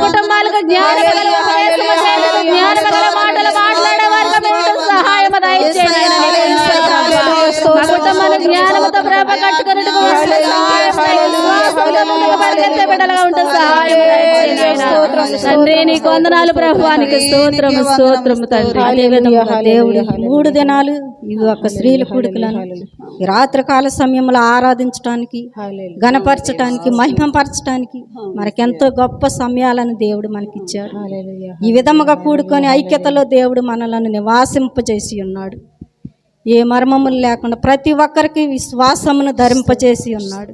కుటుంబాలకు జ్ఞానముగల ఉపదేశము చేయుటకు, జ్ఞానముగల మాటలు మాట్లాడే వారికి మీరు సహాయము దయచేయండి. మా కుటుంబానికి జ్ఞానముతో ప్రభ కట్టుకున్నట్టుకు పరిగెత్తే బిడ్డలుగా ఉంటే సహాయం తండ్రి. నీకు వందనాలు ప్రభువానికి స్తోత్రము స్తోత్రము తండ్రి. అదేవిధంగా దేవుడు 3 దినాలు ఈ యొక్క స్త్రీల కూడికలను రాత్రికాల సమయంలో ఆరాధించడానికి, గణపరచడానికి, మహిమపరచడానికి మనకెంతో గొప్ప సమయాలను దేవుడు మనకిచ్చాడు. ఈ విధముగా కూడుకొని ఐక్యతలో దేవుడు మనలను నివాసింపజేసి ఉన్నాడు. ఏ మర్మములు లేకుండా ప్రతి ఒక్కరికి విశ్వాసమును ధరింపజేసి ఉన్నాడు.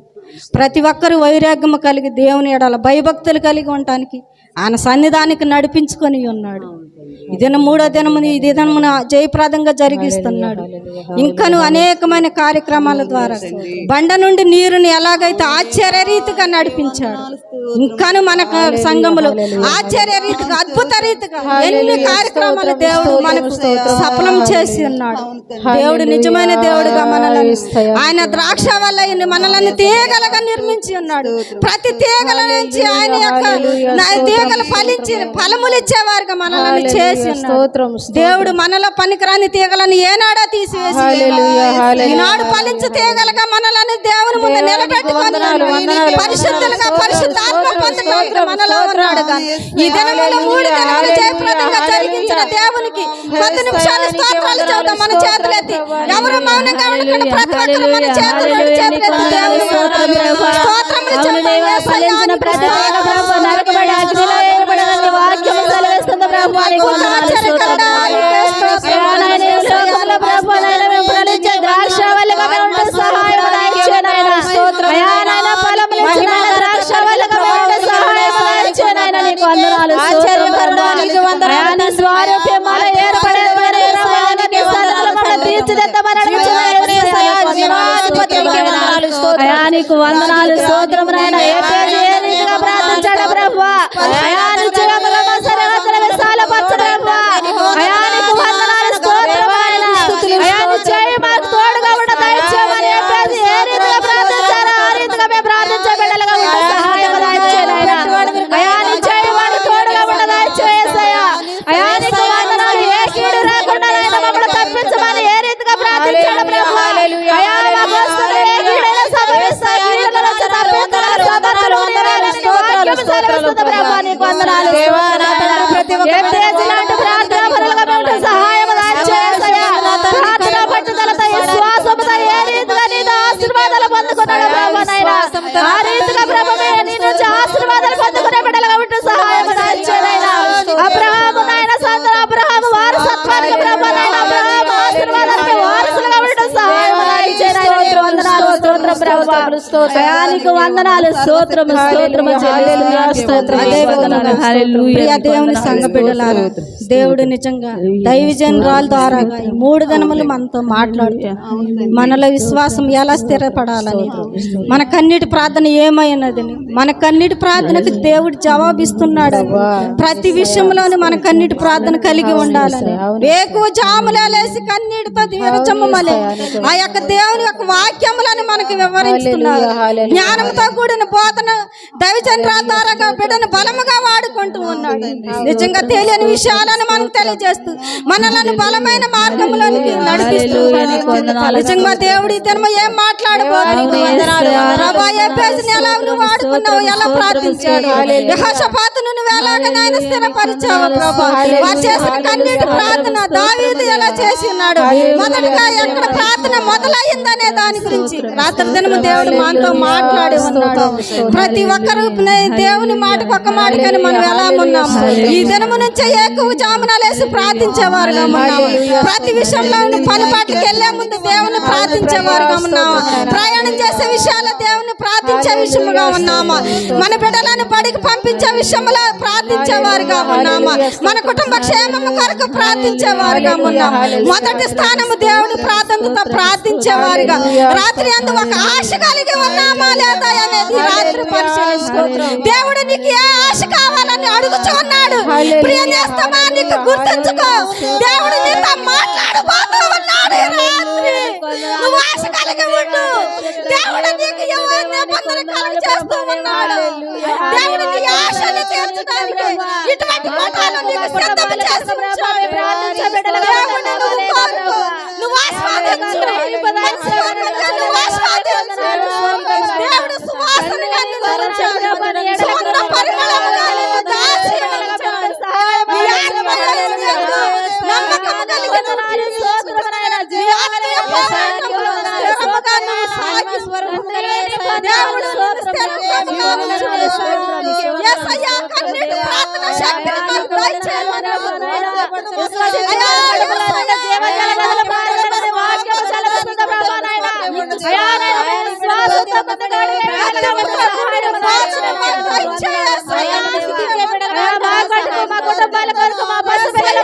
ప్రతి ఒక్కరు వైరాగ్యము కలిగి దేవుని ఎడల భయభక్తులు కలిగి ఉండటానికి ఆయన సన్నిధానికి నడిపించుకొని ఉన్నాడు. ఈ దినం 3వ దినము ఈ దినమున జయప్రదంగా జరిగిస్తున్నాడు. ఇంకను అనేకమైన కార్యక్రమాల ద్వారా బండ నుండి నీరుని ఎలాగైతే ఆశ్చర్యరీతిగా నడిపించాడు, ఇంకను మన సంఘములో ఆశ్చర్యరీతిగా అద్భుత రీతిగా ఎన్ని కార్యక్రమాలు దేవుడు మనకు సఫలం చేసి ఉన్నాడు. దేవుడు నిజమైన దేవుడుగా మనలను ఆయన ద్రాక్ష వల్ల మనలను తీగలుగా నిర్మించి ఉన్నాడు. ప్రతి తీగల నుంచి ఆయన యొక్క తీగలు ఫలించి ఫలములు ఇచ్చేవారుగా మనలను చేసి దేవుడు మనలో పనికిరాని తీగలను ఏనాడో తీసివేసి ఈనాడు ఫలించే తీగలుగా మనలను దేవుని ముందు నిలబెట్టుకున్నాడు. పరిశుద్ధులుగా పరిశుద్ధాత్మ పొందడానికి మనలో ఉన్నాడుగా. ఈ దినములో 3 దినాలు జయప్రదంగా జరిగించిన దేవునికి 10 నిమిషాలు స్తోత్రాలు చెబుతాం. మన చేతులెత్తి ఎవరు మౌనంగా ఉండకుండా ప్రతి ఒక్కరు మన చేతులెత్తి దేవుని స్తోత్రములు నీకు వందనాలు స్తోత్రము నాయన. ఏ పేరు ఏ రీతిగా ప్రార్థించాడు ప్రభువా, తోడుగా ఉండ దయచేయమని ఏ పేరు ఏ రీతిగా ప్రార్థించారో ఆ రీతిగా మేము ప్రార్థించే బిడ్డలుగా ఉండే సహాయం దయచేయండి. తోడుగా ఉండ దయచేయసయ్యా. అయానికి వందనాలు. ఏ కీడు రాకుండా మమ్మల్ని తప్పించమని ఏ రీతిగా ప్రార్థించాడు ప్రభువా. ఆశీర్వాదాలు పొందుకున్నాడు ప్రభు నాయన. ఆ రీతిగా ప్రభు నీ నుంచి ఆశీర్వాదాలు పొందుకునే బిడ్డలుగా ఉంటూ సహాయం దయచేయనైనా. అబ్రహాము నాయన సంతాన అబ్రహాము వారసత్వానికి ప్రభు నాయన అబ్రహాము ఆశీర్వాదానికి వారసులుగా ఉంటూ సహాయం దయచేయనైనా. వందనాలు స్తోత్రం ప్రభు. నీకు వందనాలు స్తోత్రము స్తోత్రము ప్రియ దేవుని సంఘ బిడ్డలారా, దేవుడు నిజంగా దైవజనురాల ద్వారా 3 దినములు మనతో మాట్లాడుతూ మనలో విశ్వాసం ఎలా స్థిరపడాలని, మన కన్నీటి ప్రార్థన ఏమైనదని, మన కన్నీటి ప్రార్థనకు దేవుడు జవాబిస్తున్నాడు. ప్రతి విషయంలోనూ మన కన్నీటి ప్రార్థన కలిగి ఉండాలని వేకువ జాములా లేసి కన్నీటితో విరచమ్మలే ఆ యొక్క దేవుని యొక్క వాక్యములను మనకు వివరిస్తున్నారు. జ్ఞానంతో కూడిన బోధన దైవజనురాల ద్వారా బిడ్డను బలముగా వాడుకుంటూ ఉన్నాడు. నిజంగా తెలియని విషయాలను మనకు తెలియజేస్తూ మనలను బలమైన మార్గంలోనికి నడిపిస్తూ నిజంగా దేవుడి దినము ఏం మాట్లాడబోతున్నాడు ప్రభా, ఏ పేజీని ఎలా నువ్వు వాడుకున్నావు, ఎలా ప్రార్థించాడు, యెహోషాపాతును నువ్వు ఎలాగ నాయన స్థిరపరిచావు ప్రభా. వారు చేసిన కన్నీటి ప్రార్థన దావీదు ఎలా చేసి ఉన్నాడు, మొదటగా ఎక్కడ ప్రార్థన మొదలయ్యిందనే దాని గురించి రాత్రి దినము దేవుడు మనతో మాట్లాడి ఉన్నాడు. ప్రతి ఒక్కరు దేవుని మాటకు ఒక్క మాట కానీ మనం ఎలా ఉన్నాము. ఈ దినము నుంచే ఎక్కువ జామున లేసి ప్రార్థించేవారుగా ఉన్నాము. ప్రతి విషయంలో పని పాటలకు వెళ్లే ముందు దేవుని ప్రార్థించేవారుగా ఉన్నాము. ప్రయాణం చేసే విషయాల్లో దేవుని ప్రార్థించే విషయముగా ఉన్నాము. మన బిడ్డలను బడికి పంపించే విషయంలో ప్రార్థించేవారుగా ఉన్నాము. మన కుటుంబ క్షేమము కొరకు ప్రార్థించేవారుగా ఉన్నాము. మొదటి స్థానము దేవుని ప్రార్థనతో ప్రార్థించేవారుగా రాత్రి అందు ఒక ఆశ కలిగి ఉన్నామా లేదా అనేది రాత్రి పరిశీలించుకో. దేవుడు నీకు ఏ ఆశ కావాలని అడుగుచున్నాడు. ప్రియ నేస్తమా, నీకు గుర్తుంచుకో, దేవుడు నీతో మాట్లాడబోతూ ఉన్నాడు. రాత్రి నువ్వు ఆశ కలిగి ఉండు. దేవుడు నీకు నిబంధన కలుగ చేస్తూ ఉన్నాడు. దేవుడు నీ ఆశని తీర్చడానికి సిద్ధం చేసి ఉంచావు. దేవుడు నువ్వు కోరుకో, నువ్వు ఆస్వాదించు, నువ్వు ఆస్వాదించు. దేవుడు సువాసనగా నిన్ను ఉంచాడు, సుగంధ పరిమళముగా నిన్ను దాచి ఉంచాడు. నీ ఆత్మయందు నమ్మకము కలిగిన నీ ఆత్మీయ పోరాటంలో స్థిరముగా నువ్వు సాగి దేవుడు నిన్ను స్థిరంగా ఉంచాడు. యేసయ్యా కన్నీటి ప్రార్థన శక్తిని మాకు దయచేయమని అయ్యా యేసయ్య జీవజలముల ప్రార్థన వాక్యము చలవస్తుంది ప్రభువా నాయనా. అయ్యా నేను విశ్వాసంతో ముందుగాడి మా కుటుంబాల కొరకు మా పసిపిల్లల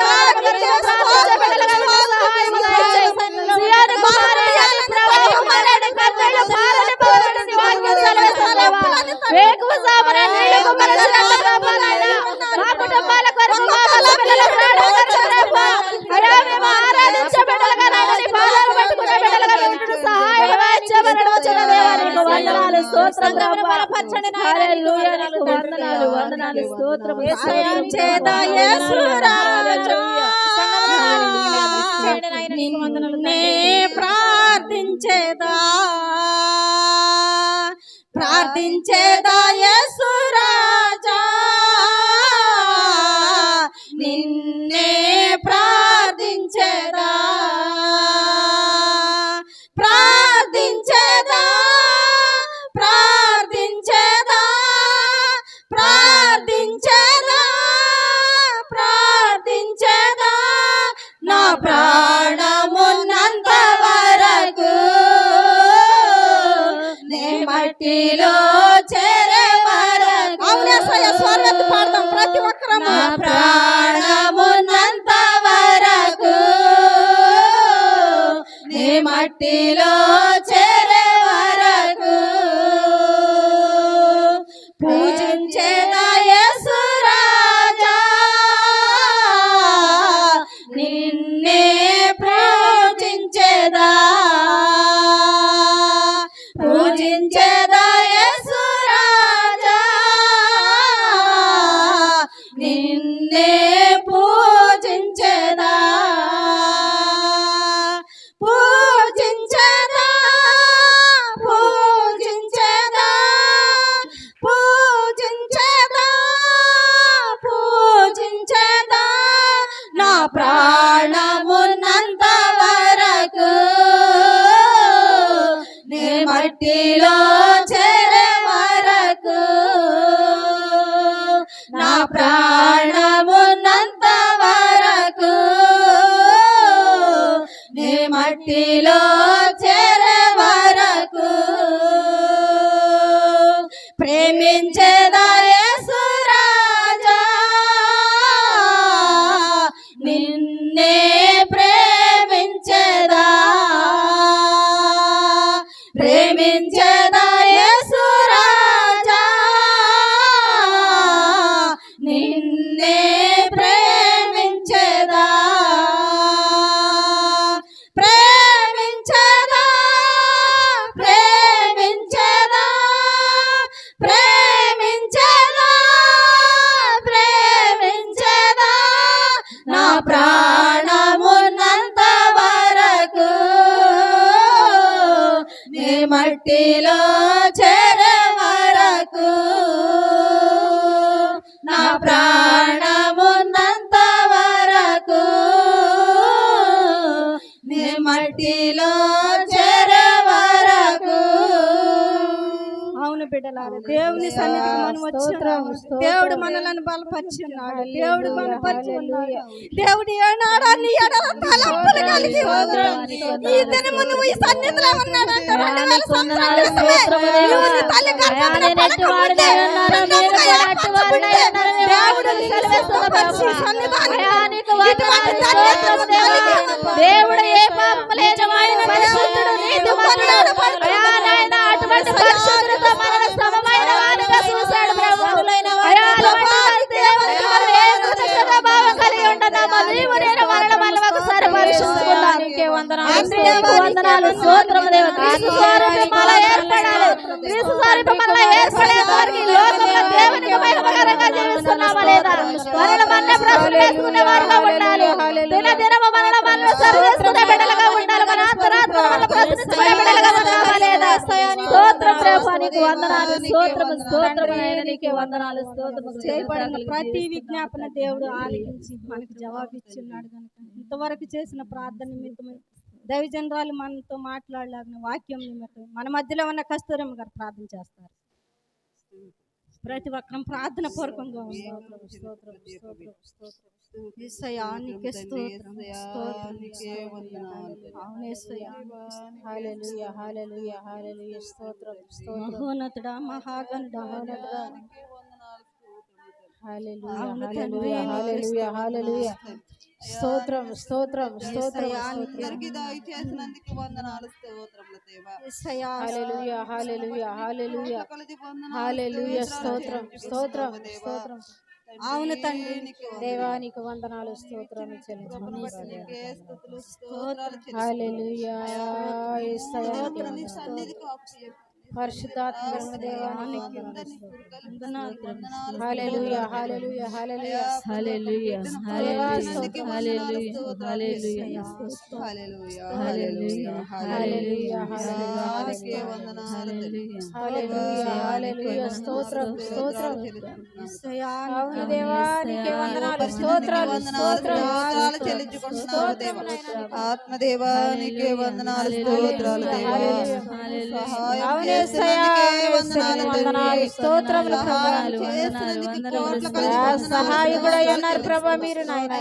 ప్రార్థించేదా యేసు రాజా, నిన్నే ప్రార్థించేదా, ప్రార్థించేదా, ప్రార్థించేదా, ప్రార్థించేదా, ప్రార్థించేదా, నా ప్రాణమున్నంత వరకు నే మట్టిలో చేరే వరకు. అవునేసయ్య స్వరమెత్తి పాడదాం ప్రతి ఒక్కరూ. నా ప్రాణమున్నంత వరకు నే మట్టిలో చేరే వరకు పూజించేదా యేసు రాజా, నిన్నే పూజించేదా, పూజించేదా యేసు రాజా, నిన్నే పూజించేదా, పూజించేదా, పూజించేదా, పూజించేదా, పూజించేదా, నా ప్రాణమున్నంత వరకు నే మట్టిలో చేరే వరకు, నా ప్రాణమున్నంత వరకు నే మట్టిలో చేరే వరకు ప్రేమించేదా యేసు రాజా, నిన్నే ప్రేమించేదా, ప్రేమించేదా యేసు రాజా, నిన్నే ప్రేమించేదా, ప్రేమించేదా, ప్రేమించేదా, ప్రేమించేదా, ప్రేమించేదా, నా ప్రాణమున్నంత వరకు నే మట్టిలో చేరే వరకు, నా ప్రాణమున్నంత వరకు నే మట్టిలో చేరే వరకు. అవును బిడ్డలారా, దేవుని సన్నిధికి మనం వచ్చాము. దేవుడు మనలను బలపరిచున్నాడు, దేవుడు బలపరిచున్నాడు. దేవుడు ఏనాడు అన్ని ఎడల తలంపులు కలిగి ఉన్నాడు. ఈ దినము నువ్వు ఈ సన్నిధిలో ఉన్నాడంట. 2000 సంవత్సరాల క్రితమే నువ్వు నీ తల్లి గర్భమున పడకముందే దేవుడు నిన్ను సిద్ధపరిచి సన్నిధానానికి ఇటువంటి ధన్యతను కలిగి దేవుడు ఏ పాపము లేని వాడిని పరిశుద్ధుడు నీతిమంతుడు నాయనా, అటువంటి పరిశుద్ధత మనకు సమమైన వాడిగా చూశాడు ప్రభువు. అయ్యా దేవునికి మనం ఏ కృతజ్ఞతా భావం కలిగి ఉంటున్నామో నీవు నేను మరణ ఒకసారి పరిశుద్ధుకున్నాను. వందనాలు స్తోత్రము దేవ. క్రీస్తు స్వరూపి మనలో ఏర్పడాలి, క్రీస్తు స్వరూపి మనలో ఏర్పడే వారికి లోకంలో దేవునికి మహిమకరంగా జీవిస్తున్నామా లేదా? మరణ విశ్వాసం వేసుకునే వారుగా ఉండాలి. దినదినము మనల్ని సరి చేసుకునే బిడ్డలుగా ఉండాలి. మన అంతరాత్మ మనల్ని ప్రశ్నించుకునే బిడ్డలుగా ఉన్నామా లేదా? స్తోత్రం ప్రభువా, నీకు వందనాలు. స్తోత్రము స్తోత్రము నాయనా, నీకే వందనాలు. స్తోత్రము. చేయబడిన ప్రతి విజ్ఞాపన దేవుడు ఆలకించి మనకు జవాబిచ్చున్నాడు కనుక ఇంతవరకు చేసిన ప్రార్థన నిమిత్తమై దైవజనరాలు మనతో మాట్లాడలాగిన వాక్యం నిమిత్తం మన మధ్యలో ఉన్న కస్తూరమ్మ గారు ప్రార్థన చేస్తారు. ప్రతి ఒక్కరం ప్రార్థన పూర్వకంగా ఉందాం. స్తోత్రం స్తోత్రం స్తోత్రం యేసయ్యా, నీకే స్తోత్రం స్తోత్రం. అవును యేసయ్యా. హల్లెలూయా హల్లెలూయా హల్లెలూయా. స్తోత్రం స్తోత్రం. మహోన్నతుడా, మహాగణుడా, మహోన్నతుడా. హల్లెలూయా హల్లెలూయా హల్లెలూయా హల్లెలూయా. స్తోత్రం స్తోత్రం స్తోత్రం. చేసినందుకు వందనాలు. స్తోత్రములు దేవా. హల్లెలూయా హల్లెలూయా హల్లెలూయా హల్లెలూయా. స్తోత్రం స్తోత్రం స్తోత్రం. అవును తండ్రి, దేవానికి వందనాలు. స్తోత్రాలు చెల్లించుకుంటున్నాను. హల్లెలూయా యేసయ్యా, పరిశుద్ధాత్మ దేవానికి వందనాలు. హల్లెలూయా హల్లెలూయా హల్లెలూయా హల్లెలూయా హల్లెలూయా హల్లెలూయా హల్లెలూయా హల్లెలూయా హల్లెలూయా హల్లెలూయా. స్తోత్రం స్తోత్రం. అవును దేవానికి వందనాలు. స్తోత్రాలు స్తోత్రాలు చెల్లించుకుంటున్నాము దేవా. ఆత్మదేవానికి వందనాలు. స్తోత్రాలు దేవా. అవును యేసయ్యా, వందనాలు. స్తోత్రములు సహాయకుడై ఉన్నారు ప్రభా మీరు నాయనా.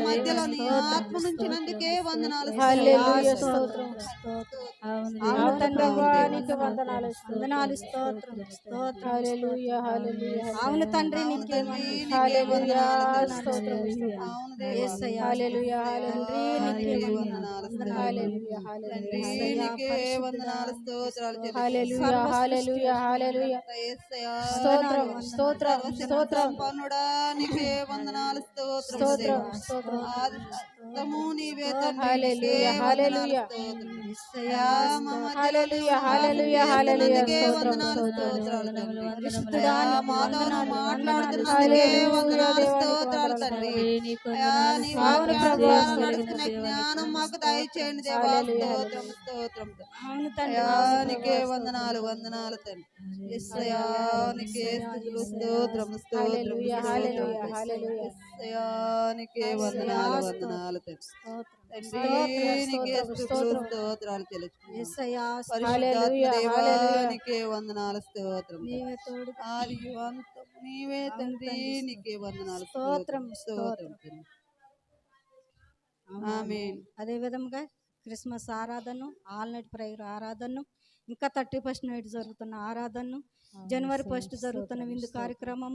మధ్యలో నీ ఆత్మ నుంచినందుకే వందనాలు. హల్లెలూయా. స్తోత్రం స్తోత్రం. అవును తండ్రి, నీకు వందనాలు వందనాలు. స్తోత్రం స్తోత్రం. హల్లెలూయా హల్లెలూయా. అవును తండ్రి, నీకే హల్లెలూయా. స్తోత్రం యేసయ్యా. హల్లెలూయా తండ్రి, నీకే వందనాలు. హల్లెలూయా హల్లెలూయా. వందనాలు. స్తోత్రాలు హల్లెలూయా హల్లెలూయా హల్లెలూయా. స్తోత్రం స్తోత్రం స్తోత్రం. పనుడానికే వందనాలు. స్తోత్రం స్తోత్రం. నీవే హల్లెలూయా హల్లెలూయా హల్లెలూయా హల్లెలూయా హల్లెలూయా. స్తోత్రం స్తోత్రం. పరిశుద్ధుడా, స్తోత్రాలు తండ్రి. అవును ప్రభువా. జ్ఞానం మాకు దయచేయండి దేవా. స్తోత్రం స్తోత్రం. అవును తండ్రి, నీకే వందనాలు వందనాలు తండ్రి. యేసయ్యానికే స్తుతులు. స్తోత్రం స్తోత్రం. హల్లెలూయా హల్లెలూయా హల్లెలూయా. యేసయ్యానికే వందనాలు వందనాలు తండ్రి. నీకే స్తుతులు. స్తోత్రాలు చెల్లించుకుంటున్నాము. యేసయ్యా. పరిశుద్ధాత్మదేవానికే వందనాలు. స్తోత్రం. నీవే తోడు. ఆది అంతం నీవే తండ్రి. నీకే వందనాలు. స్తోత్రం స్తోత్రం తండ్రి. ఆమేన్. అదే విధంగా క్రిస్మస్ ఆరాధన, ఆల్ నైట్ ప్రేయర్ ఆరాధన, ఇంకా 31st నైట్ జరుగుతున్న ఆరాధన, జనవరి 1 జరుగుతున్న విందు కార్యక్రమం,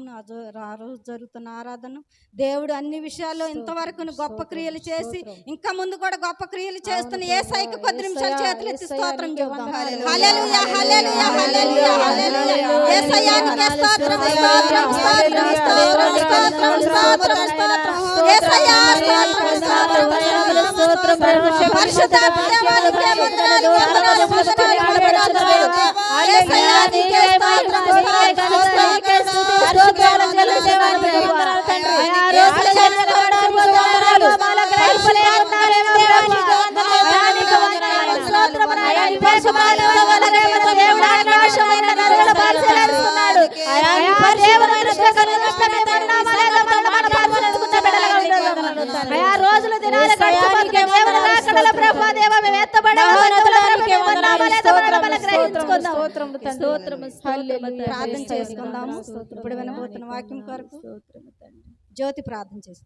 ఆ రోజు జరుగుతున్న ఆరాధన, దేవుడు అన్ని విషయాల్లో ఇంతవరకు గొప్ప క్రియలు చేసి ఇంకా ముందు కూడా గొప్ప క్రియలు చేస్తున్న యేసయ్యకి కొద్ది నిమిషాలు చేతులు ఎత్తి స్తోత్రం చెబుదాం. హల్లెలూయా హల్లెలూయా హల్లెలూయా హల్లెలూయా. యేసయ్యానికే స్తోత్రం స్తోత్రం స్తోత్రం స్తోత్రం స్తోత్రం స్తోత్రం స్తోత్రం. యేసయ్యా స్తోత్రం స్తోత్రం స్తోత్రం. పరిశుద్ధాత్మ దేవానికే వందనాలు వందనాలు వందనాలు. యేసయ్యానికే స్తోత్రం స్తోత్రం స్తోత్రం రోజులు దినాలు ప్రార్థన చేసుకుందాము. ఇప్పుడు వినబోతున్న వాక్యం కొరకు జ్యోతి ప్రార్థన చేసి.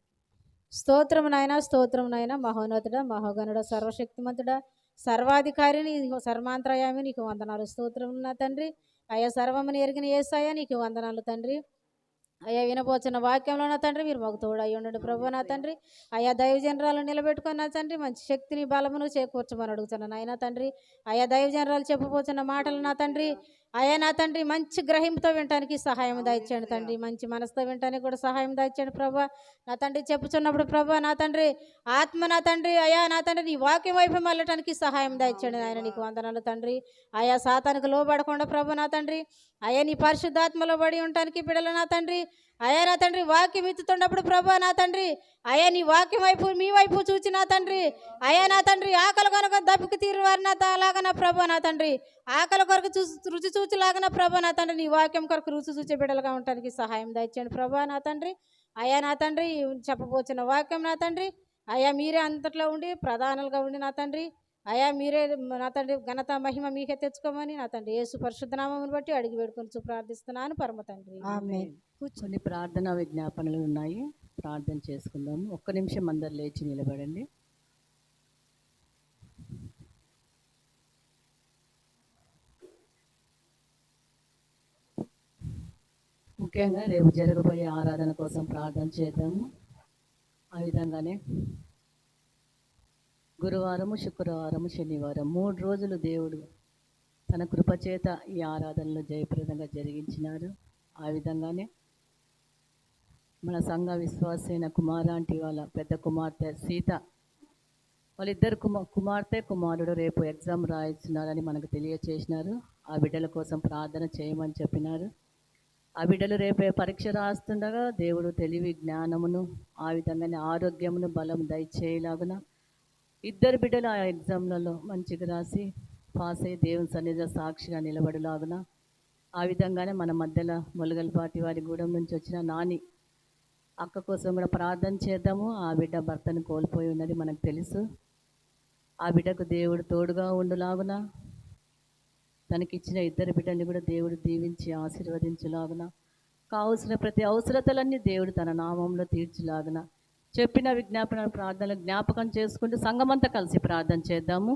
స్తోత్రము నాయన, స్తోత్రము నాయన, మహోన్నతుడ, మహోగణుడ, సర్వశక్తిమంతుడ, సర్వాధికారిని, సర్వాంతరయామి, నీకు వందనాలు. స్తోత్రము నా తండ్రి. అయ్యా సర్వముని ఎరిగిన యేసయ్య నీకు వందనాలు తండ్రి. అయ్యా వినపోచిన వాక్యంలో నా తండ్రి మీరు మాకు తోడు అయ్యి ఉండండి ప్రభు నా తండ్రి. అయ్యా దైవజనరాలు నిలబెట్టుకున్న నా తండ్రి మంచి శక్తిని బలమును చేకూర్చమని అడుగుతున్నాను ఆయన తండ్రి. అయ్యా దైవజనరాలు చెప్పబోతున్న మాటలు నా తండ్రి అయ్యా నా తండ్రి మంచి గ్రహింపుతో వినటానికి సహాయం దాయిచ్చండి తండ్రి. మంచి మనసుతో వినటానికి కూడా సహాయం దాయిచ్చండి ప్రభా నా తండ్రి. చెప్పుచున్నప్పుడు ప్రభా నా తండ్రి ఆత్మ నా తండ్రి అయ్యా నా తండ్రి నీ వాక్యం వైపు మళ్ళటానికి సహాయం దాయిచ్చండి ఆయన నీకు వందనాలు తండ్రి. అయా సాతానికి లోబడకుండా ప్రభు నా తండ్రి అయ్యా నీ పరిశుద్ధాత్మలో పడి ఉండటానికి బిడలు నా తండ్రి అయ్యా నా తండ్రి వాక్యం ఎత్తుతున్నప్పుడు ప్రభా నా తండ్రి అయ్యా నీ వాక్యం వైపు మీ వైపు చూచి నా తండ్రి అయ్యా నా తండ్రి ఆకలి కనుక దప్పికి తీరు వారి నా అలాగ నా ప్రభా నా తండ్రి ఆకలి కొరకు రుచి చూచిలాగా నా ప్రభా నా తండ్రి నీ వాక్యం కొరకు రుచి చూచే బిడ్డలుగా ఉండడానికి సహాయం దయచేయండి ప్రభా నా తండ్రి అయ్యా నా తండ్రి చెప్పబోచిన వాక్యం నా తండ్రి అయ్యా మీరే అంతట్లో ఉండి ప్రధానులుగా ఉండి నా తండ్రి అయ్యా మీరే నా తండ్రి ఘనత మహిమ మీకే తెచ్చుకోమని నా తండ్రి యేసు పరిశుద్ధ నామమును బట్టి అడిగి వేడుకొని ప్రార్థిస్తున్నాను పరమ తండ్రి ఆమేన్. కొన్ని ప్రార్థనా విజ్ఞాపనలు ఉన్నాయి, ప్రార్థన చేసుకుందాము. ఒక్క నిమిషం అందరు లేచి నిలబడండి. ముఖ్యంగా రేపు జరగబోయే ఆరాధన కోసం ప్రార్థన చేద్దాము. ఆ విధంగానే గురువారము, శుక్రవారము, శనివారం 3 రోజులు దేవుడు తన కృపచేత ఈ ఆరాధనలు జయప్రదంగా జరిగించినారు. ఆ విధంగానే మన సంఘ విశ్వాసైన కుమారాంటి వాళ్ళ పెద్ద కుమార్తె సీత వాళ్ళిద్దరు కుమార్తె కుమారుడు రేపు ఎగ్జామ్ రాయిస్తున్నారని మనకు తెలియచేసినారు. ఆ బిడ్డల కోసం ప్రార్థన చేయమని చెప్పినారు. ఆ బిడ్డలు రేపే పరీక్ష రాస్తుండగా దేవుడు తెలివి జ్ఞానమును ఆ విధంగానే ఆరోగ్యమును బలం దయచేయలాగున ఇద్దరు బిడ్డలు ఆ ఎగ్జామ్లలో మంచిగా రాసి పాస్ అయ్యి దేవుని సన్నిధిలో సాక్షిగా నిలబడలాగున ఆ విధంగానే మన మధ్యలో మొలగలపాటి వారి గూడెం నుంచి వచ్చిన నాని అక్క కోసం కూడా ప్రార్థన చేద్దాము. ఆ బిడ్డ భర్తను కోల్పోయి ఉన్నది మనకు తెలుసు. ఆ బిడ్డకు దేవుడు తోడుగా ఉండులాగున తనకిచ్చిన ఇద్దరు బిడ్డల్ని కూడా దేవుడు దీవించి ఆశీర్వదించులాగున కావలసిన ప్రతి అవసరతలన్నీ దేవుడు తన నామంలో తీర్చులాగున చెప్పిన విజ్ఞాపన ప్రార్థనలు జ్ఞాపకం చేసుకుంటూ సంఘమంతా కలిసి ప్రార్థన చేద్దాము.